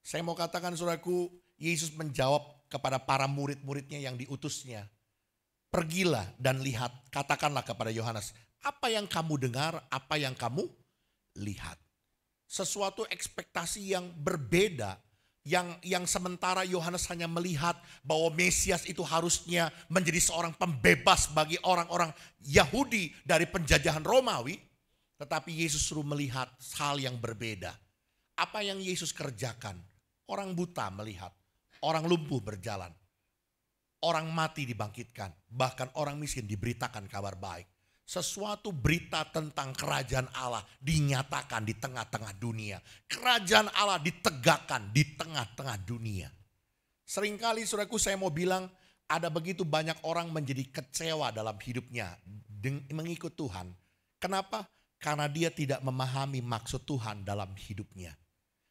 Saya mau katakan saudaraku, Yesus menjawab kepada para murid-muridnya yang diutusnya. Pergilah dan lihat, katakanlah kepada Yohanes, apa yang kamu dengar, apa yang kamu lihat. Sesuatu ekspektasi yang berbeda. Yang sementara Yohanes hanya melihat bahwa Mesias itu harusnya menjadi seorang pembebas bagi orang-orang Yahudi dari penjajahan Romawi. Tetapi Yesus suruh melihat hal yang berbeda. Apa yang Yesus kerjakan? Orang buta melihat, orang lumpuh berjalan, orang mati dibangkitkan, bahkan orang miskin diberitakan kabar baik. Sesuatu berita tentang kerajaan Allah dinyatakan di tengah-tengah dunia. Kerajaan Allah ditegakkan di tengah-tengah dunia. Seringkali saudaraku saya mau bilang, ada begitu banyak orang menjadi kecewa dalam hidupnya mengikut Tuhan. Kenapa? Karena dia tidak memahami maksud Tuhan dalam hidupnya.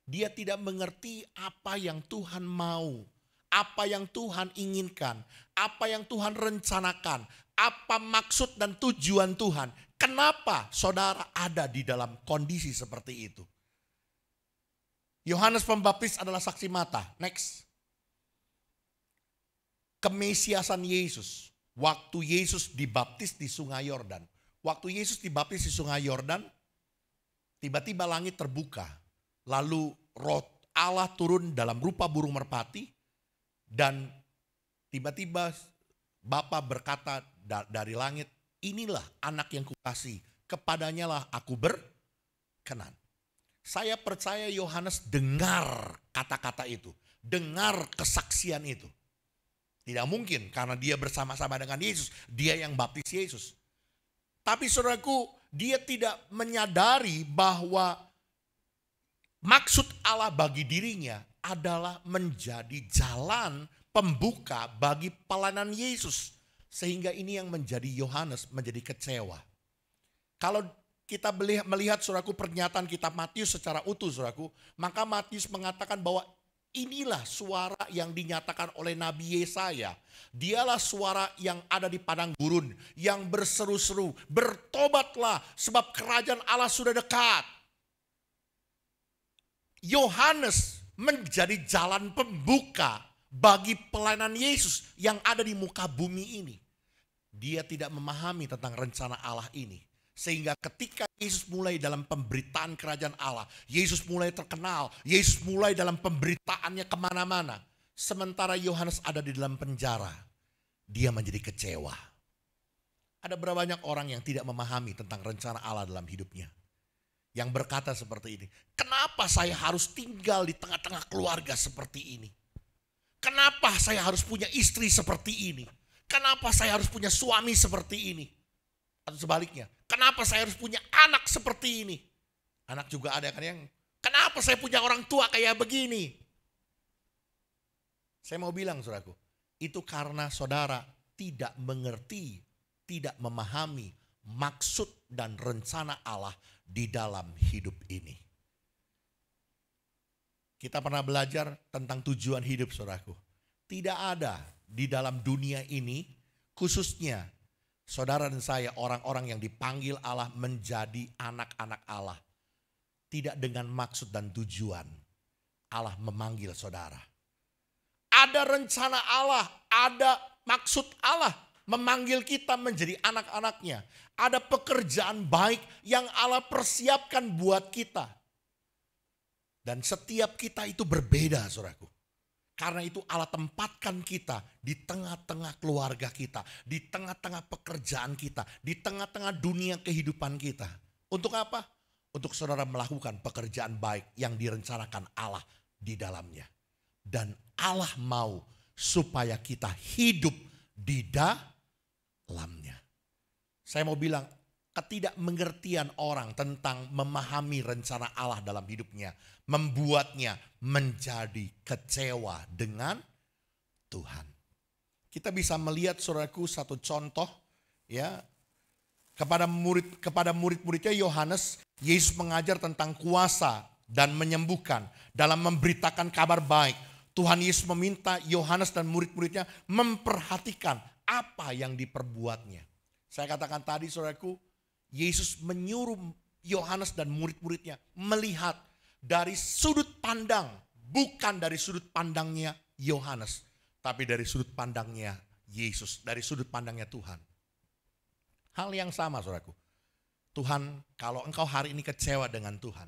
Dia tidak mengerti apa yang Tuhan mau, apa yang Tuhan inginkan, apa yang Tuhan rencanakan, apa maksud dan tujuan Tuhan. Kenapa saudara ada di dalam kondisi seperti itu? Yohanes Pembaptis adalah saksi mata. Next. Kemesiasan Yesus. Waktu Yesus dibaptis di Sungai Yordan. Waktu Yesus dibaptis di Sungai Yordan, tiba-tiba langit terbuka. Lalu roh Allah turun dalam rupa burung merpati. Dan tiba-tiba Bapa berkata dari langit, inilah anak yang kukasihi, kepadanya lah aku berkenan. Saya percaya Yohanes dengar kata-kata itu. Dengar kesaksian itu. Tidak mungkin karena dia bersama-sama dengan Yesus. Dia yang baptis Yesus. Tapi saudaraku, dia tidak menyadari bahwa maksud Allah bagi dirinya adalah menjadi jalan pembuka bagi pelayanan Yesus. Sehingga ini yang menjadi Yohanes menjadi kecewa. Kalau kita melihat saudaraku pernyataan kitab Matius secara utuh saudaraku, maka Matius mengatakan bahwa inilah suara yang dinyatakan oleh Nabi Yesaya. Dialah suara yang ada di padang gurun, yang berseru-seru, bertobatlah sebab kerajaan Allah sudah dekat. Yohanes menjadi jalan pembuka bagi pelayanan Yesus yang ada di muka bumi ini. Dia tidak memahami tentang rencana Allah ini. Sehingga ketika Yesus mulai dalam pemberitaan kerajaan Allah, Yesus mulai terkenal, Yesus mulai dalam pemberitaannya kemana-mana. Sementara Yohanes ada di dalam penjara, dia menjadi kecewa. Ada berapa banyak orang yang tidak memahami tentang rencana Allah dalam hidupnya. Yang berkata seperti ini, kenapa saya harus tinggal di tengah-tengah keluarga seperti ini? Kenapa saya harus punya istri seperti ini? Kenapa saya harus punya suami seperti ini? Atau sebaliknya, kenapa saya harus punya anak seperti ini? Anak juga ada kan yang, kenapa saya punya orang tua kayak begini? Saya mau bilang saudaraku, itu karena saudara tidak mengerti, tidak memahami maksud dan rencana Allah di dalam hidup ini. Kita pernah belajar tentang tujuan hidup saudaraku. Tidak ada di dalam dunia ini, khususnya saudara dan saya, orang-orang yang dipanggil Allah menjadi anak-anak Allah. Tidak dengan maksud dan tujuan Allah memanggil saudara. Ada rencana Allah, ada maksud Allah memanggil kita menjadi anak-anaknya. Ada pekerjaan baik yang Allah persiapkan buat kita. Dan setiap kita itu berbeda saudaraku. Karena itu Allah tempatkan kita di tengah-tengah keluarga kita, di tengah-tengah pekerjaan kita, di tengah-tengah dunia kehidupan kita. Untuk apa? Untuk saudara melakukan pekerjaan baik yang direncanakan Allah di dalamnya. Dan Allah mau supaya kita hidup di dalamnya. Saya mau bilang, ketidakmengertian orang tentang memahami rencana Allah dalam hidupnya membuatnya menjadi kecewa dengan Tuhan. Kita bisa melihat saudaraku satu contoh ya, kepada murid-muridnya Yohanes, Yesus mengajar tentang kuasa dan menyembuhkan dalam memberitakan kabar baik. Tuhan Yesus meminta Yohanes dan murid-muridnya memperhatikan apa yang diperbuatnya. Saya katakan tadi saudaraku, Yesus menyuruh Yohanes dan murid-muridnya melihat dari sudut pandang, bukan dari sudut pandangnya Yohanes, tapi dari sudut pandangnya Yesus, dari sudut pandangnya Tuhan. Hal yang sama saudaraku. Tuhan, kalau engkau hari ini kecewa dengan Tuhan,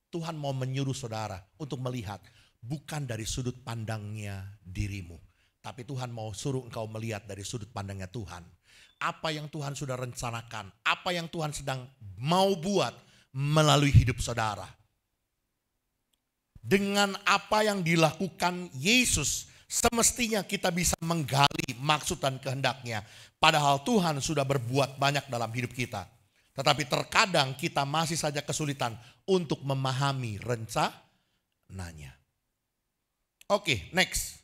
Tuhan mau menyuruh saudara untuk melihat bukan dari sudut pandangnya dirimu, tapi Tuhan mau suruh engkau melihat dari sudut pandangnya Tuhan. Apa yang Tuhan sudah rencanakan, apa yang Tuhan sedang mau buat melalui hidup saudara. Dengan apa yang dilakukan Yesus, semestinya kita bisa menggali maksud dan kehendaknya. Padahal Tuhan sudah berbuat banyak dalam hidup kita. Tetapi terkadang kita masih saja kesulitan untuk memahami rencananya. Oke, next.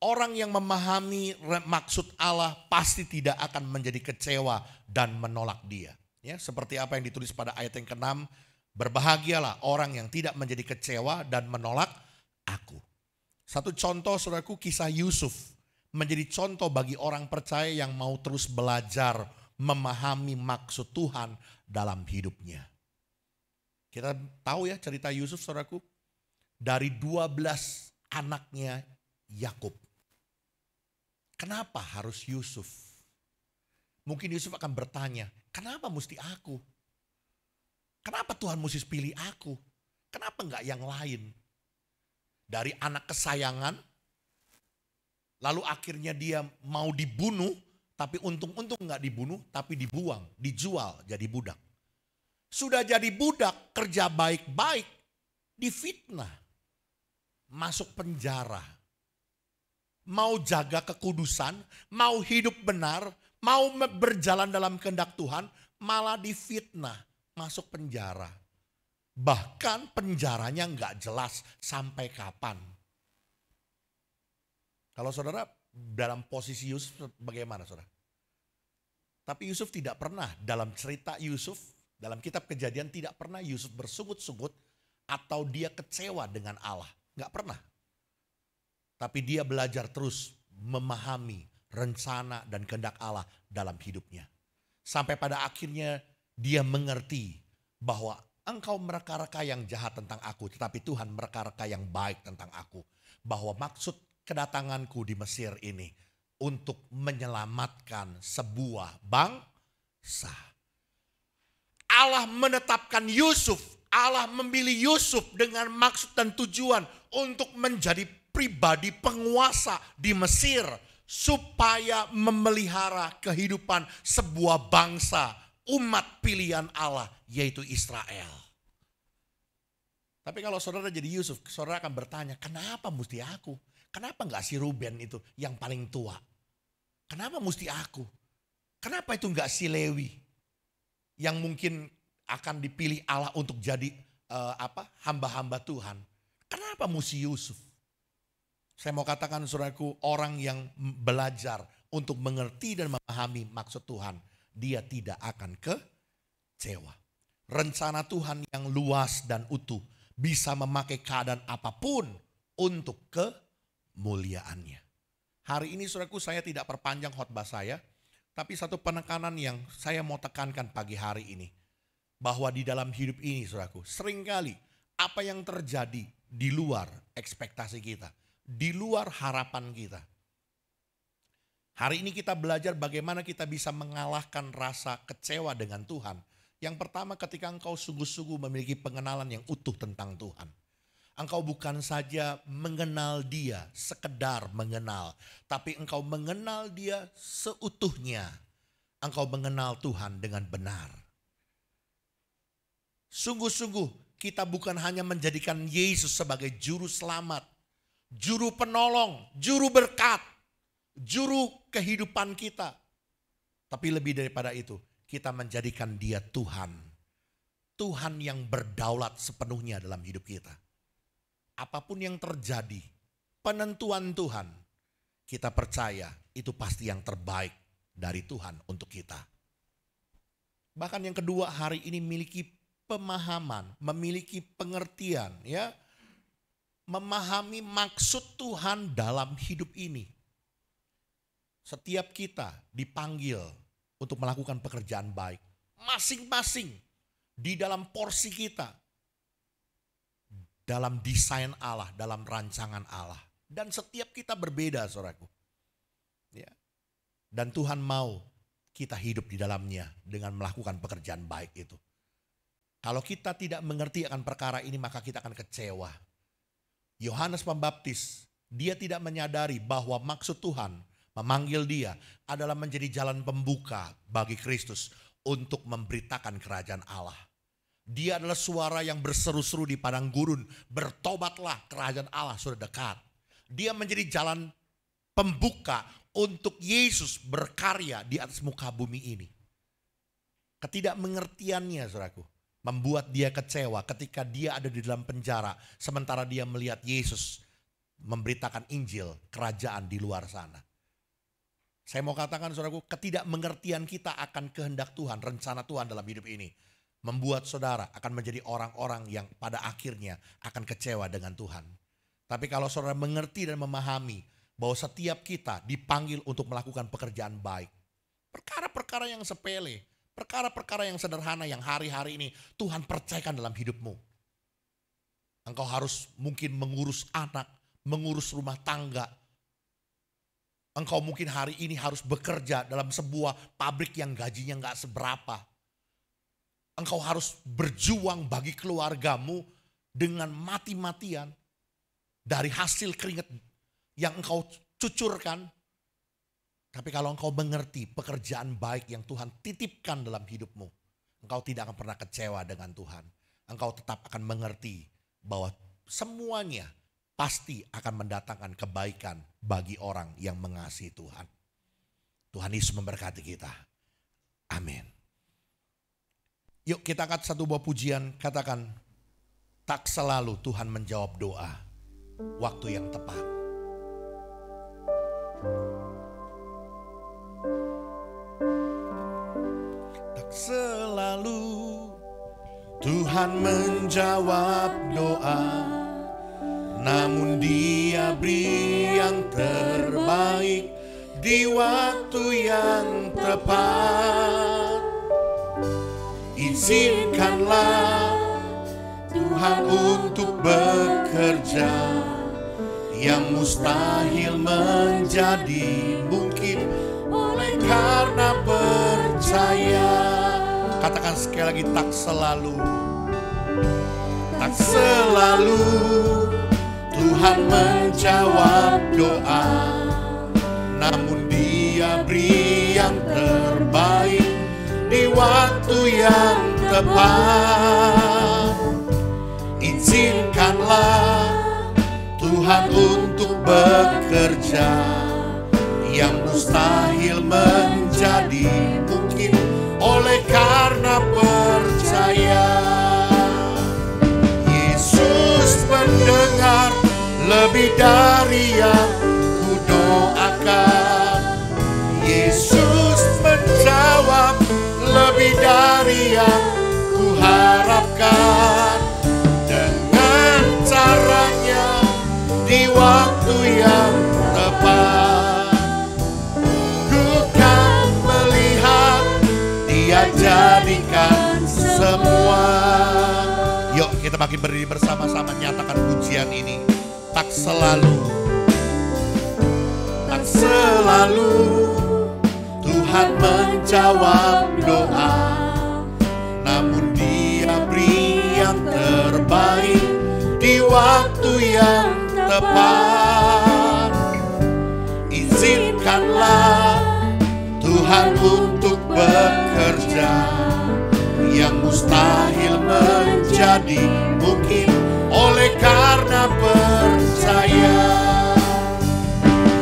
Orang yang memahami maksud Allah pasti tidak akan menjadi kecewa dan menolak dia. Ya, seperti apa yang ditulis pada ayat yang ke-6. Berbahagialah orang yang tidak menjadi kecewa dan menolak aku. Satu contoh saudaraku, kisah Yusuf menjadi contoh bagi orang percaya yang mau terus belajar memahami maksud Tuhan dalam hidupnya. Kita tahu ya cerita Yusuf saudaraku. Dari 12 anaknya Yakub. Kenapa harus Yusuf? Mungkin Yusuf akan bertanya, kenapa mesti aku? Kenapa Tuhan mesti pilih aku? Kenapa enggak yang lain? Dari anak kesayangan, lalu akhirnya dia mau dibunuh, tapi untung-untung enggak dibunuh, tapi dibuang, dijual jadi budak. Sudah jadi budak, kerja baik-baik, difitnah, masuk penjara. Mau jaga kekudusan, mau hidup benar, mau berjalan dalam kehendak Tuhan, malah difitnah, masuk penjara. Bahkan penjaranya nggak jelas sampai kapan. Kalau saudara dalam posisi Yusuf bagaimana saudara? Tapi Yusuf tidak pernah, dalam cerita Yusuf, dalam kitab Kejadian tidak pernah Yusuf bersungut-sungut atau dia kecewa dengan Allah. Nggak pernah. Tapi dia belajar terus memahami rencana dan kehendak Allah dalam hidupnya. Sampai pada akhirnya dia mengerti bahwa engkau mereka-reka yang jahat tentang aku, tetapi Tuhan mereka-reka yang baik tentang aku. Bahwa maksud kedatanganku di Mesir ini untuk menyelamatkan sebuah bangsa. Allah menetapkan Yusuf, Allah memilih Yusuf dengan maksud dan tujuan untuk menjadi pribadi penguasa di Mesir supaya memelihara kehidupan sebuah bangsa, umat pilihan Allah yaitu Israel. Tapi kalau saudara jadi Yusuf, saudara akan bertanya, kenapa mesti aku? Kenapa enggak si Ruben itu yang paling tua? Kenapa mesti aku? Kenapa itu enggak si Lewi yang mungkin akan dipilih Allah untuk jadi hamba-hamba Tuhan? Kenapa mesti Yusuf? Saya mau katakan saudaraku, orang yang belajar untuk mengerti dan memahami maksud Tuhan, dia tidak akan kecewa. Rencana Tuhan yang luas dan utuh bisa memakai keadaan apapun untuk kemuliaannya. Hari ini saudaraku, saya tidak perpanjang khotbah saya, tapi satu penekanan yang saya mau tekankan pagi hari ini, bahwa di dalam hidup ini saudaraku, seringkali apa yang terjadi di luar ekspektasi kita, di luar harapan kita. Hari ini kita belajar bagaimana kita bisa mengalahkan rasa kecewa dengan Tuhan. Yang pertama, ketika engkau sungguh-sungguh memiliki pengenalan yang utuh tentang Tuhan. Engkau bukan saja mengenal Dia, sekedar mengenal, tapi engkau mengenal Dia seutuhnya. Engkau mengenal Tuhan dengan benar. Sungguh-sungguh kita bukan hanya menjadikan Yesus sebagai juru selamat, juru penolong, juru berkat, juru kehidupan kita. Tapi lebih daripada itu, kita menjadikan Dia Tuhan. Tuhan yang berdaulat sepenuhnya dalam hidup kita. Apapun yang terjadi, penentuan Tuhan, kita percaya itu pasti yang terbaik dari Tuhan untuk kita. Bahkan yang kedua, hari ini memiliki pemahaman, memiliki pengertian, ya. Memahami maksud Tuhan dalam hidup ini. Setiap kita dipanggil untuk melakukan pekerjaan baik. Masing-masing di dalam porsi kita. Dalam desain Allah, dalam rancangan Allah. Dan setiap kita berbeda saudaraku. Ya. Dan Tuhan mau kita hidup di dalamnya dengan melakukan pekerjaan baik itu. Kalau kita tidak mengerti akan perkara ini, maka kita akan kecewa. Yohanes Pembaptis, dia tidak menyadari bahwa maksud Tuhan memanggil dia adalah menjadi jalan pembuka bagi Kristus untuk memberitakan kerajaan Allah. Dia adalah suara yang berseru-seru di padang gurun, bertobatlah, kerajaan Allah sudah dekat. Dia menjadi jalan pembuka untuk Yesus berkarya di atas muka bumi ini. Ketidakmengertiannya saudaraku membuat dia kecewa ketika dia ada di dalam penjara. Sementara dia melihat Yesus memberitakan Injil kerajaan di luar sana. Saya mau katakan saudaraku, ketidakmengertian kita akan kehendak Tuhan, rencana Tuhan dalam hidup ini, membuat saudara akan menjadi orang-orang yang pada akhirnya akan kecewa dengan Tuhan. Tapi kalau saudara mengerti dan memahami bahwa setiap kita dipanggil untuk melakukan pekerjaan baik. Perkara-perkara yang sepele, perkara-perkara yang sederhana yang hari-hari ini Tuhan percayakan dalam hidupmu. Engkau harus mungkin mengurus anak, mengurus rumah tangga. Engkau mungkin hari ini harus bekerja dalam sebuah pabrik yang gajinya gak seberapa. Engkau harus berjuang bagi keluargamu dengan mati-matian dari hasil keringat yang engkau cucurkan. Tapi kalau engkau mengerti pekerjaan baik yang Tuhan titipkan dalam hidupmu, engkau tidak akan pernah kecewa dengan Tuhan. Engkau tetap akan mengerti bahwa semuanya pasti akan mendatangkan kebaikan bagi orang yang mengasihi Tuhan. Tuhan Yesus memberkati kita. Amin. Yuk kita angkat satu buah pujian, katakan, tak selalu Tuhan menjawab doa waktu yang tepat. Tak selalu Tuhan menjawab doa, namun Dia beri yang terbaik di waktu yang tepat. Izinkanlah Tuhan untuk bekerja, yang mustahil menjadi mungkin oleh karena percaya. Katakan sekali lagi, tak selalu. Tak selalu Tuhan menjawab doa, namun Dia beri yang terbaik di waktu yang tepat. Izinkanlah Tuhan untuk bekerja, yang mustahil menjadi mungkin oleh karena percaya. Yesus mendengar lebih dari yang ku doakan. Yesus menjawab lebih dari yang ku harapkan. Dengan caranya di waktu yang tepat, ku kan melihat Dia jadikan semua. Yuk kita makin berdiri bersama-sama, nyatakan pujian ini. Tak selalu, tak selalu Tuhan menjawab doa, namun Dia beri yang terbaik di waktu yang tepat. Izinkanlah Tuhan untuk bekerja, yang mustahil menjadi mungkin oleh karena percaya.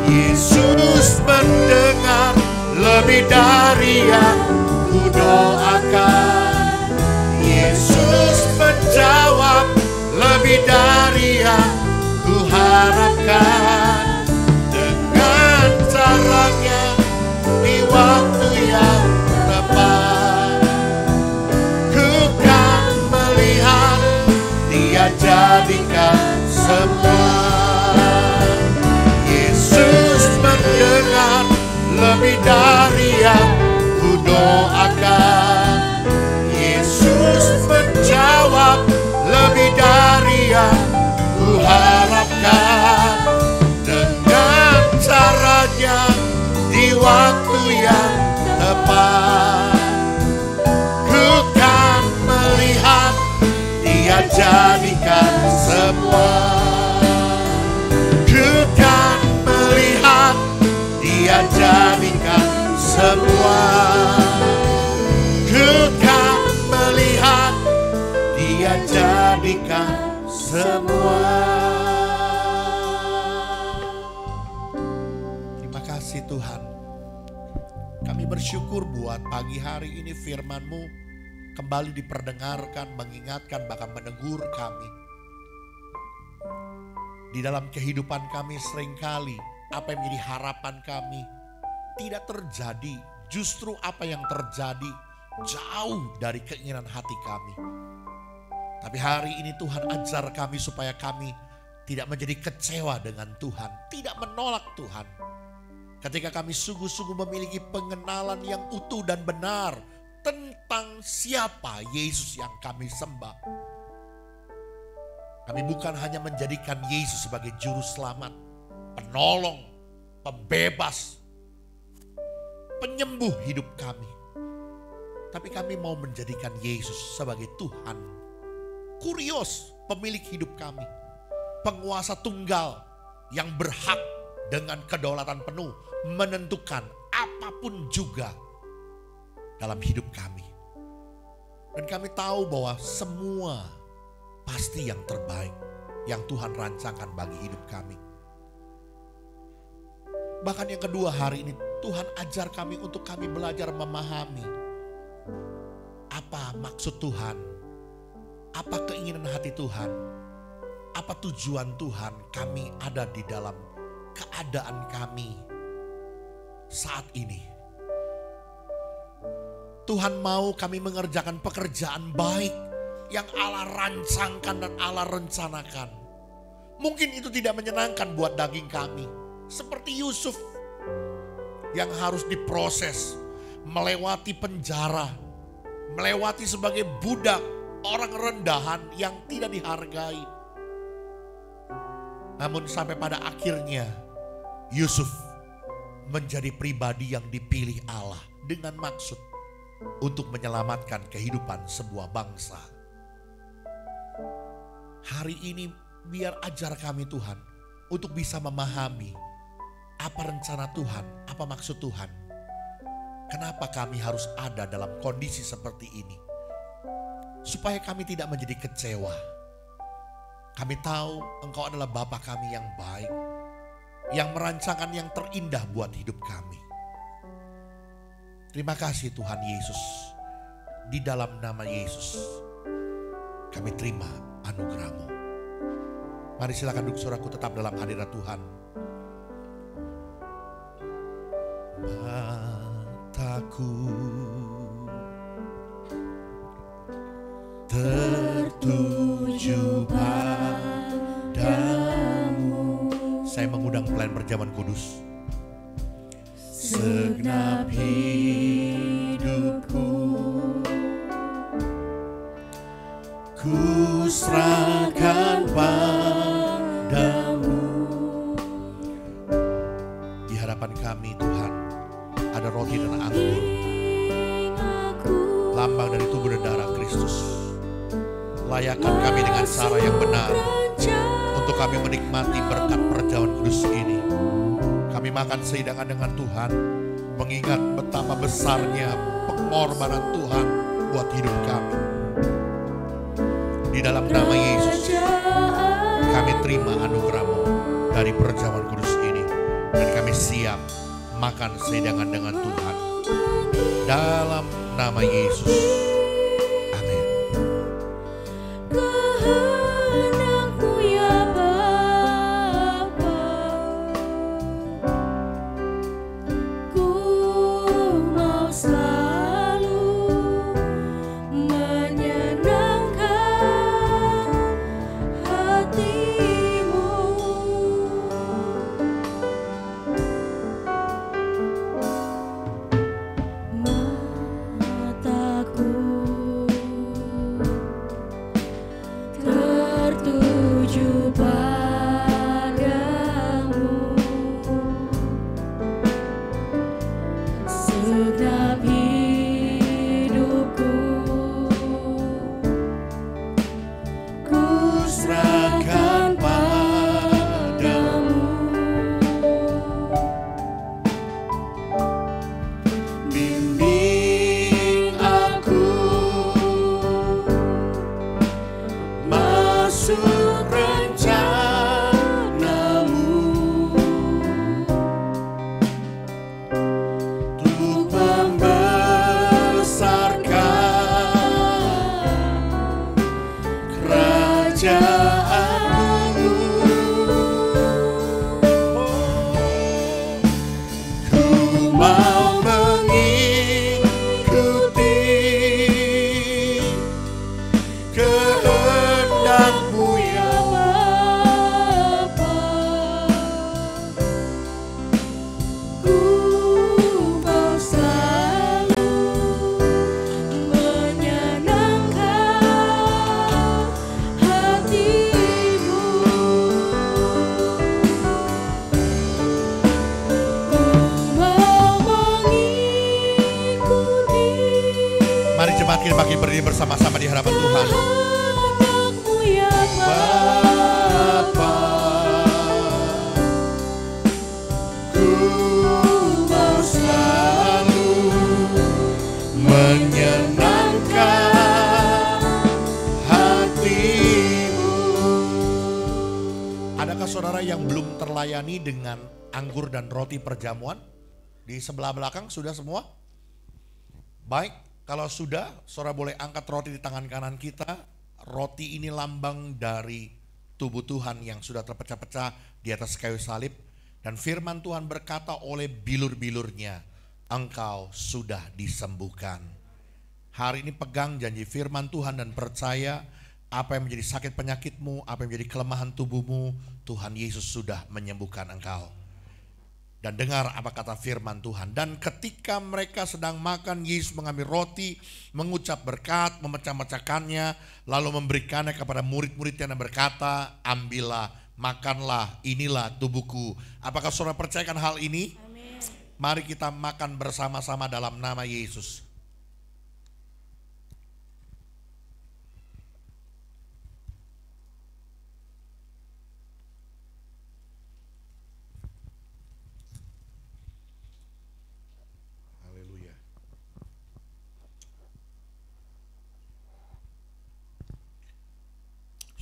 Yesus mendengar lebih dari yang ku doakan. Yesus menjawab lebih dari yang ku harapkan. Dengan caranya di waktu yang tepat, ku kan melihat Dia jadikan semua. Yesus mendengar lebih dari yang ku doakan. Yesus menjawab lebih dari yang ku harapkan. Dengan caranya di waktu yang tepat, ku kan melihat Dia jadikan semua. Ku kan melihat Dia jadikan semua. Ku kan melihat Dia jadikan semua. Terima kasih Tuhan. Kami bersyukur buat pagi hari ini firman-Mu kembali diperdengarkan, mengingatkan, bahkan menegur kami. Di dalam kehidupan kami seringkali apa yang menjadi harapan kami tidak terjadi. Justru apa yang terjadi jauh dari keinginan hati kami. Tapi hari ini Tuhan ajar kami supaya kami tidak menjadi kecewa dengan Tuhan, tidak menolak Tuhan. Ketika kami sungguh-sungguh memiliki pengenalan yang utuh dan benar tentang siapa Yesus yang kami sembah. Kami bukan hanya menjadikan Yesus sebagai juru selamat, penolong, pembebas, penyembuh hidup kami. Tapi kami mau menjadikan Yesus sebagai Tuhan, Kurios, pemilik hidup kami, penguasa tunggal yang berhak dengan kedaulatan penuh menentukan apapun juga dalam hidup kami. Dan kami tahu bahwa semua pasti yang terbaik yang Tuhan rancangkan bagi hidup kami. Bahkan yang kedua, hari ini Tuhan ajar kami untuk kami belajar memahami apa maksud Tuhan, apa keinginan hati Tuhan, apa tujuan Tuhan kami ada di dalam keadaan kami saat ini. Tuhan mau kami mengerjakan pekerjaan baik yang Allah rancangkan dan Allah rencanakan. Mungkin itu tidak menyenangkan buat daging kami. Seperti Yusuf yang harus diproses, melewati penjara, melewati sebagai budak, orang rendahan yang tidak dihargai. Namun sampai pada akhirnya Yusuf menjadi pribadi yang dipilih Allah dengan maksud untuk menyelamatkan kehidupan sebuah bangsa. Hari ini biar ajar kami Tuhan untuk bisa memahami apa rencana Tuhan, apa maksud Tuhan. Kenapa kami harus ada dalam kondisi seperti ini. Supaya kami tidak menjadi kecewa. Kami tahu Engkau adalah Bapa kami yang baik, yang merancangkan yang terindah buat hidup kami. Terima kasih Tuhan Yesus. Di dalam nama Yesus kami terima anugerah-Mu. Mari silakan duduk saudaraku tetap dalam hadirat Tuhan. Mataku tertuju padamu. Saya mengundang pelayan perjamuan kudus. Segenap hidupku ku serahkan padamu. Di hadapan kami Tuhan ada roti dan anggur, lambang dari tubuh dan darah Kristus. Layakan kami dengan cara yang benar untuk kami menikmati berkat perjamuan kudus ini. Kami makan sehidangan dengan Tuhan, mengingat betapa besarnya pengorbanan Tuhan buat hidup kami. Di dalam nama Yesus, kami terima anugerah-Mu dari perjamuan kudus ini. Dan kami siap makan sehidangan dengan Tuhan. Dalam nama Yesus. Amin. Makin berdiri bersama-sama di hadapan Tuhan. Bapa, ku mau selalu menyenangkan hati. saudara yang belum terlayani dengan anggur dan roti perjamuan? Di sebelah belakang sudah semua? Baik, kalau sudah, saudara boleh angkat roti di tangan kanan kita. Roti ini lambang dari tubuh Tuhan yang sudah terpecah-pecah di atas kayu salib. Dan firman Tuhan berkata, oleh bilur-bilurnya engkau sudah disembuhkan. Hari ini pegang janji firman Tuhan dan percaya apa yang menjadi sakit penyakitmu, apa yang menjadi kelemahan tubuhmu, Tuhan Yesus sudah menyembuhkan engkau. Dan dengar apa kata firman Tuhan. Dan ketika mereka sedang makan, Yesus mengambil roti, mengucap berkat, memecah-mecahkannya, lalu memberikannya kepada murid-muridnya dan berkata, ambillah, makanlah, inilah tubuhku. Apakah saudara percayakan hal ini? Amin. Mari kita makan bersama-sama dalam nama Yesus.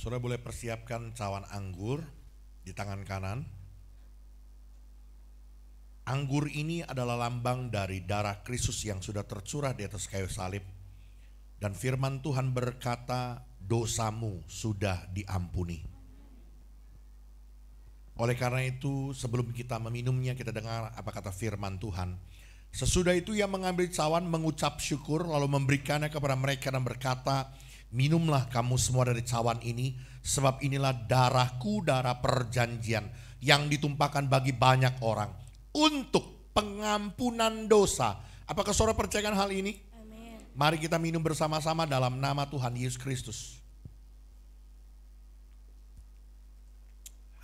Saudara boleh persiapkan cawan anggur di tangan kanan. Anggur ini adalah lambang dari darah Kristus yang sudah tercurah di atas kayu salib. Dan firman Tuhan berkata, dosamu sudah diampuni. Oleh karena itu, sebelum kita meminumnya, kita dengar apa kata firman Tuhan. Sesudah itu ia mengambil cawan, mengucap syukur, lalu memberikannya kepada mereka dan berkata, minumlah kamu semua dari cawan ini, sebab inilah darahku, darah perjanjian yang ditumpahkan bagi banyak orang untuk pengampunan dosa. Apakah saudara percayakan hal ini? Amin. Mari kita minum bersama-sama dalam nama Tuhan Yesus Kristus.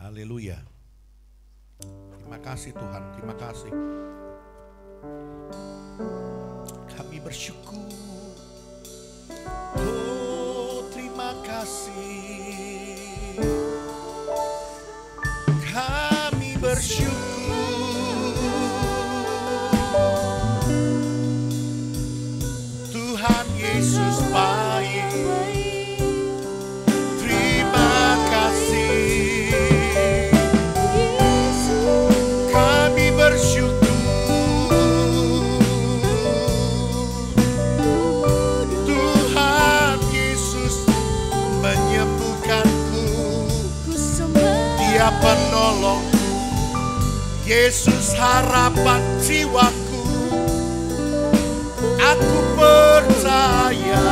Haleluya. Terima kasih Tuhan, terima kasih. Kami bersyukur. Terima kasih, kami bersyukur. Tuhan Yesus baik, terima kasih, kami bersyukur. Dia penolongku, Yesus harapan jiwaku. Aku percaya.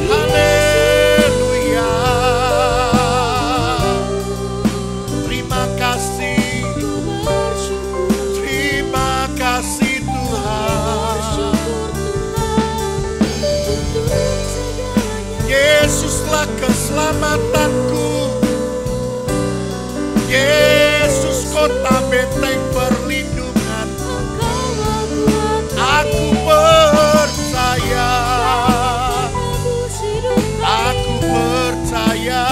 Haleluya. Terima kasih, terima kasih Tuhan. Yesuslah keselamatanku, Yesus kota benteng perlindungan. Aku percaya, aku percaya.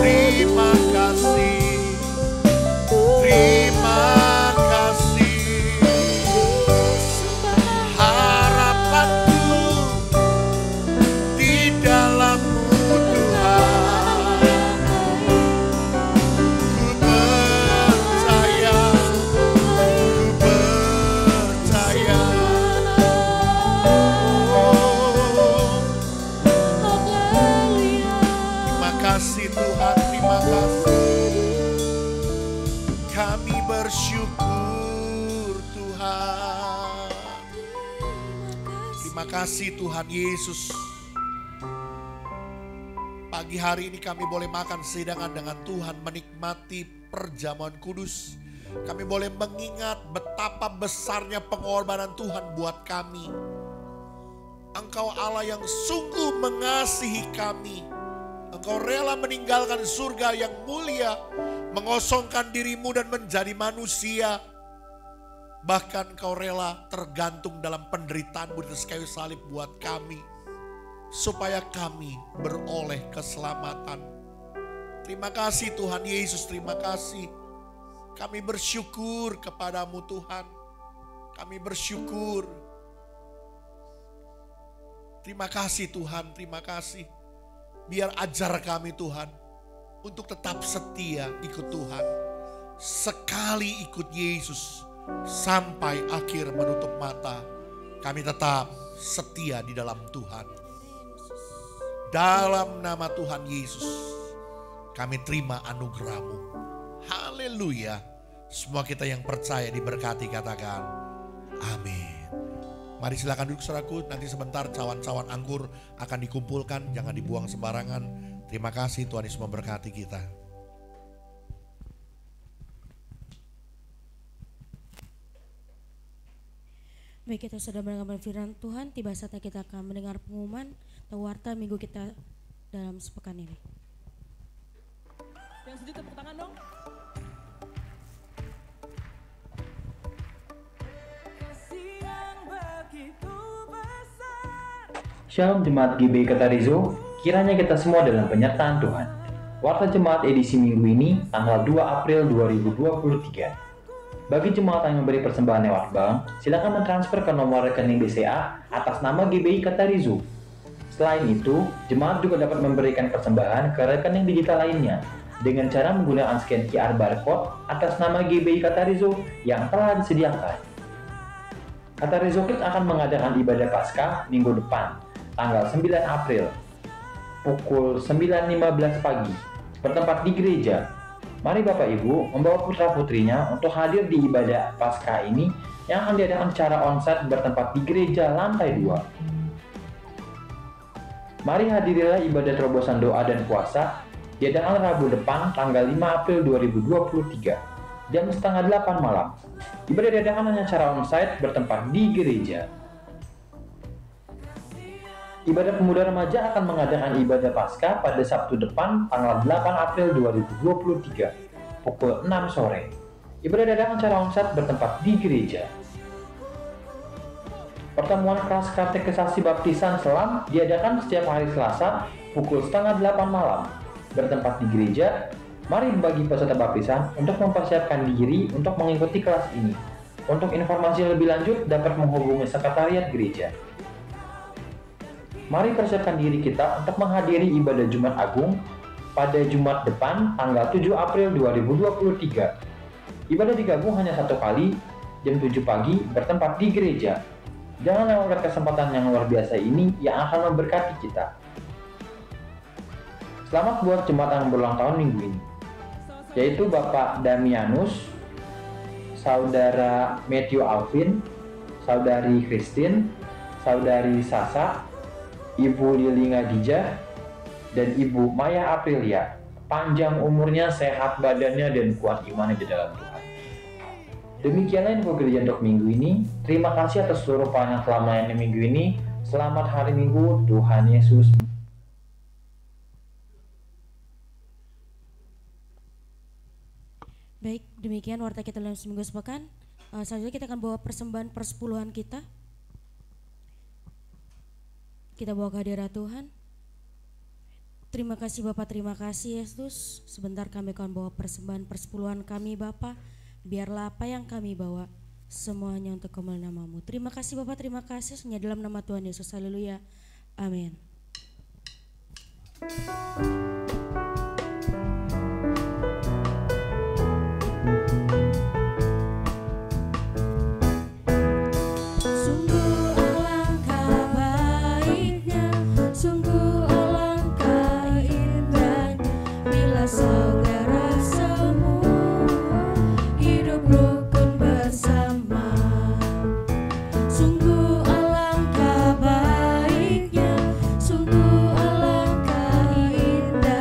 Terima kasih, terima kasih. Harapanku di dalam-Mu Tuhan. Ku percaya, ku percaya. Terima kasih Tuhan, terima kasih. Kami bersyukur Tuhan. Terima kasih Tuhan Yesus. Pagi hari ini kami boleh makan sehidangan dengan Tuhan, menikmati perjamuan kudus. Kami boleh mengingat betapa besarnya pengorbanan Tuhan buat kami. Engkau Allah yang sungguh mengasihi kami. Engkau rela meninggalkan surga yang mulia, mengosongkan dirimu dan menjadi manusia. Bahkan Engkau rela tergantung dalam penderitaanmu di atas kayu salib buat kami, supaya kami beroleh keselamatan. Terima kasih Tuhan Yesus, terima kasih. Kami bersyukur kepadamu Tuhan. Kami bersyukur. Terima kasih Tuhan, terima kasih. Biar ajar kami Tuhan untuk tetap setia ikut Tuhan. Sekali ikut Yesus sampai akhir menutup mata, kami tetap setia di dalam Tuhan. Dalam nama Tuhan Yesus, kami terima anugerah-Mu. Haleluya. Semua kita yang percaya diberkati, katakan amin. Mari silakan duduk saudaraku, nanti sebentar cawan-cawan anggur akan dikumpulkan, jangan dibuang sembarangan. Terima kasih, Tuhan Yesus memberkati kita. Baik, kita sudah mendengar firman Tuhan, tiba saatnya kita akan mendengar pengumuman atau warta minggu kita dalam sepekan ini. Yang setuju tepuk tangan dong. Shalom Jemaat GBI Katarizo, kiranya kita semua dalam penyertaan Tuhan. Warta Jemaat edisi minggu ini, tanggal 2 April 2023. Bagi jemaat yang memberi persembahan lewat bank, silakan mentransfer ke nomor rekening BCA atas nama GBI Katarizo. Selain itu, jemaat juga dapat memberikan persembahan ke rekening digital lainnya dengan cara menggunakan scan QR barcode atas nama GBI Katarizo yang telah disediakan. Katarizo Kids akan mengadakan ibadah Paskah minggu depan, tanggal 9 April, pukul 9.15 pagi, bertempat di gereja. Mari Bapak Ibu membawa putra-putrinya untuk hadir di ibadah Paskah ini yang akan diadakan secara onsite bertempat di gereja lantai 2. Mari hadirilah ibadah terobosan doa dan puasa diadakan Rabu depan tanggal 5 April 2023, jam setengah 8 malam. Ibadah diadakan hanya secara onsite bertempat di gereja. Ibadah Pemuda Remaja akan mengadakan ibadah Paskah pada Sabtu depan tanggal 8 April 2023 pukul 6 sore. Ibadah diadakan secara onsite bertempat di gereja. Pertemuan kelas katekisasi baptisan Selam diadakan setiap hari Selasa pukul setengah 8 malam bertempat di gereja. Mari bagi peserta baptisan untuk mempersiapkan diri untuk mengikuti kelas ini. Untuk informasi lebih lanjut dapat menghubungi sekretariat gereja. Mari persiapkan diri kita untuk menghadiri ibadah Jumat Agung pada Jumat depan tanggal 7 April 2023. Ibadah digabung hanya satu kali, jam 7 pagi bertempat di gereja. Jangan lewatkan kesempatan yang luar biasa ini yang akan memberkati kita. Selamat buat jemaat yang berulang tahun minggu ini, yaitu Bapak Damianus, Saudara Matthew Alvin, Saudari Christine, Saudari Sasa, Ibu Lili Ngadijah, dan Ibu Maya Aprilia. Panjang umurnya, sehat badannya, dan kuat imannya di dalam Tuhan. Demikianlah info gereja untuk minggu ini. Terima kasih atas seluruh pelayan yang telah melayani minggu ini. Selamat hari Minggu, Tuhan Yesus. Baik, demikian warta kita dalam seminggu sepekan. Selanjutnya kita akan bawa persembahan persepuluhan kita. Kita bawa ke hadirat Tuhan. Terima kasih Bapak, terima kasih Yesus. Sebentar kami akan bawa persembahan persepuluhan kami Bapak. Biarlah apa yang kami bawa semuanya untuk kemuliaan nama-Mu. Terima kasih Bapak, terima kasih. Hanya dalam nama Tuhan Yesus, haleluya, amin. Saudara semua hidup rukun bersama. Sungguh alangkah baiknya, sungguh alangkah indah.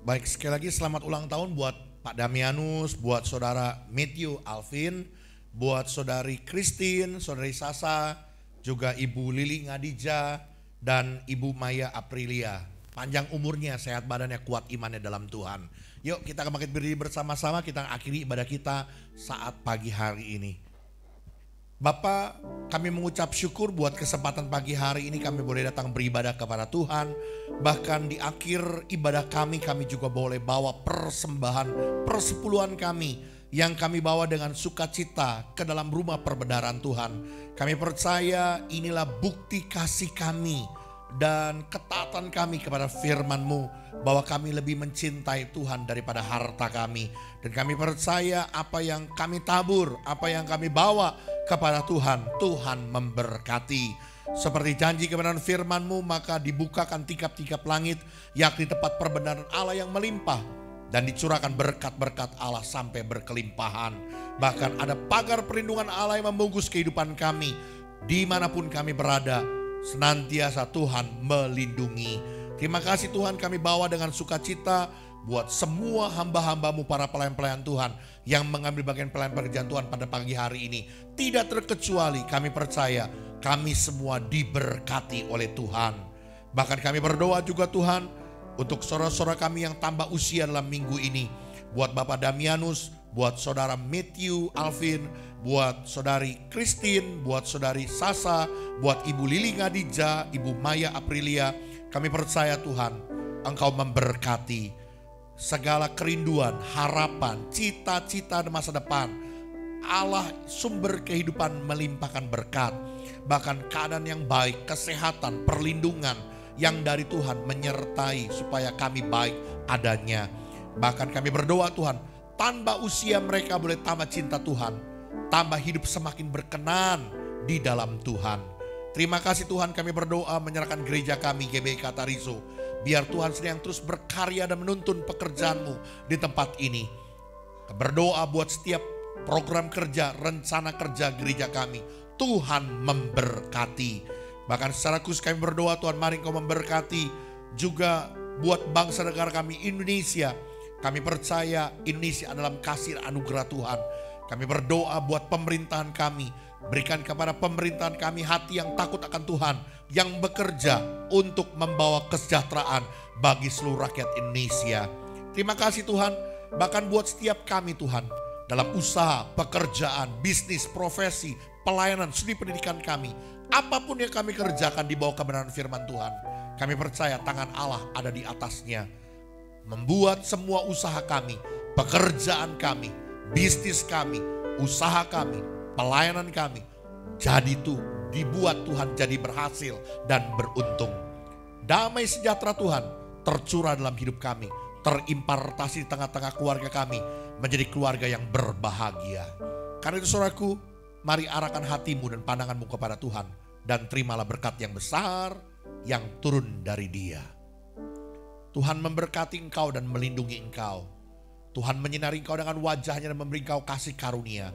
Baik, sekali lagi selamat ulang tahun buat Pak Damianus, buat saudara Matthew Alvin, buat saudari Christine, saudari Sasa, juga Ibu Lili Ngadija, dan Ibu Maya Aprilia. Panjang umurnya, sehat badannya, kuat imannya dalam Tuhan. Yuk kita bangkit berdiri bersama-sama, kita akhiri ibadah kita saat pagi hari ini. Bapa, kami mengucap syukur buat kesempatan pagi hari ini kami boleh datang beribadah kepada Tuhan. Bahkan di akhir ibadah kami juga boleh bawa persembahan persepuluhan kami yang kami bawa dengan sukacita ke dalam rumah perbendaharaan Tuhan. Kami percaya inilah bukti kasih kami dan ketaatan kami kepada firman-Mu, bahwa kami lebih mencintai Tuhan daripada harta kami. Dan kami percaya apa yang kami tabur, apa yang kami bawa kepada Tuhan, Tuhan memberkati. Seperti janji kebenaran firman-Mu, maka dibukakan tingkap-tingkap langit, yakni tempat perbendaharaan Allah yang melimpah, dan dicurahkan berkat-berkat Allah sampai berkelimpahan. Bahkan ada pagar perlindungan Allah yang membungkus kehidupan kami. Dimanapun kami berada, senantiasa Tuhan melindungi. Terima kasih Tuhan, kami bawa dengan sukacita buat semua hamba-hamba-Mu, para pelayan-pelayan Tuhan yang mengambil bagian pelayan pekerjaan Tuhan pada pagi hari ini. Tidak terkecuali kami percaya kami semua diberkati oleh Tuhan. Bahkan kami berdoa juga Tuhan untuk saudara-saudara kami yang tambah usia dalam minggu ini. Buat Bapak Damianus, buat saudara Matthew Alvin, buat saudari Christine, buat saudari Sasa, buat Ibu Lili Ngadija, Ibu Maya Aprilia. Kami percaya Tuhan, Engkau memberkati segala kerinduan, harapan, cita-cita di masa depan. Allah sumber kehidupan melimpahkan berkat. Bahkan keadaan yang baik, kesehatan, perlindungan yang dari Tuhan menyertai supaya kami baik adanya. Bahkan kami berdoa Tuhan, tambah usia mereka boleh tambah cinta Tuhan, tambah hidup semakin berkenan di dalam Tuhan. Terima kasih Tuhan, kami berdoa menyerahkan gereja kami GBI Katarizo. Biar Tuhan sedang terus berkarya dan menuntun pekerjaan-Mu di tempat ini. Berdoa buat setiap program kerja, rencana kerja gereja kami. Tuhan memberkati. Bahkan secara khusus kami berdoa Tuhan, mari Engkau memberkati juga buat bangsa negara kami Indonesia. Kami percaya Indonesia dalam kasih anugerah Tuhan. Kami berdoa buat pemerintahan kami. Berikan kepada pemerintahan kami hati yang takut akan Tuhan, yang bekerja untuk membawa kesejahteraan bagi seluruh rakyat Indonesia. Terima kasih Tuhan, bahkan buat setiap kami Tuhan, dalam usaha, pekerjaan, bisnis, profesi, pelayanan, studi pendidikan kami. Apapun yang kami kerjakan di bawah kebenaran firman Tuhan, kami percaya tangan Allah ada di atasnya. Membuat semua usaha kami, pekerjaan kami, bisnis kami, usaha kami, pelayanan kami, jadi itu dibuat Tuhan jadi berhasil dan beruntung. Damai sejahtera Tuhan tercurah dalam hidup kami, terimpartasi di tengah-tengah keluarga kami, menjadi keluarga yang berbahagia. Karena itu saudaraku, mari arahkan hatimu dan pandanganmu kepada Tuhan, dan terimalah berkat yang besar yang turun dari Dia. Tuhan memberkati engkau dan melindungi engkau. Tuhan menyinari engkau dengan wajahnya dan memberi engkau kasih karunia.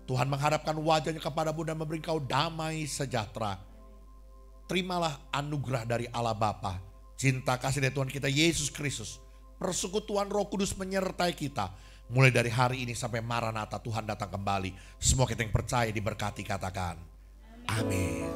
Tuhan menghadapkan wajahnya kepadamu dan memberi engkau damai sejahtera. Terimalah anugerah dari Allah Bapa, cinta kasih dari Tuhan kita Yesus Kristus, persekutuan Roh Kudus menyertai kita. Mulai dari hari ini sampai Maranatha Tuhan datang kembali. Semua kita yang percaya diberkati, katakan amin.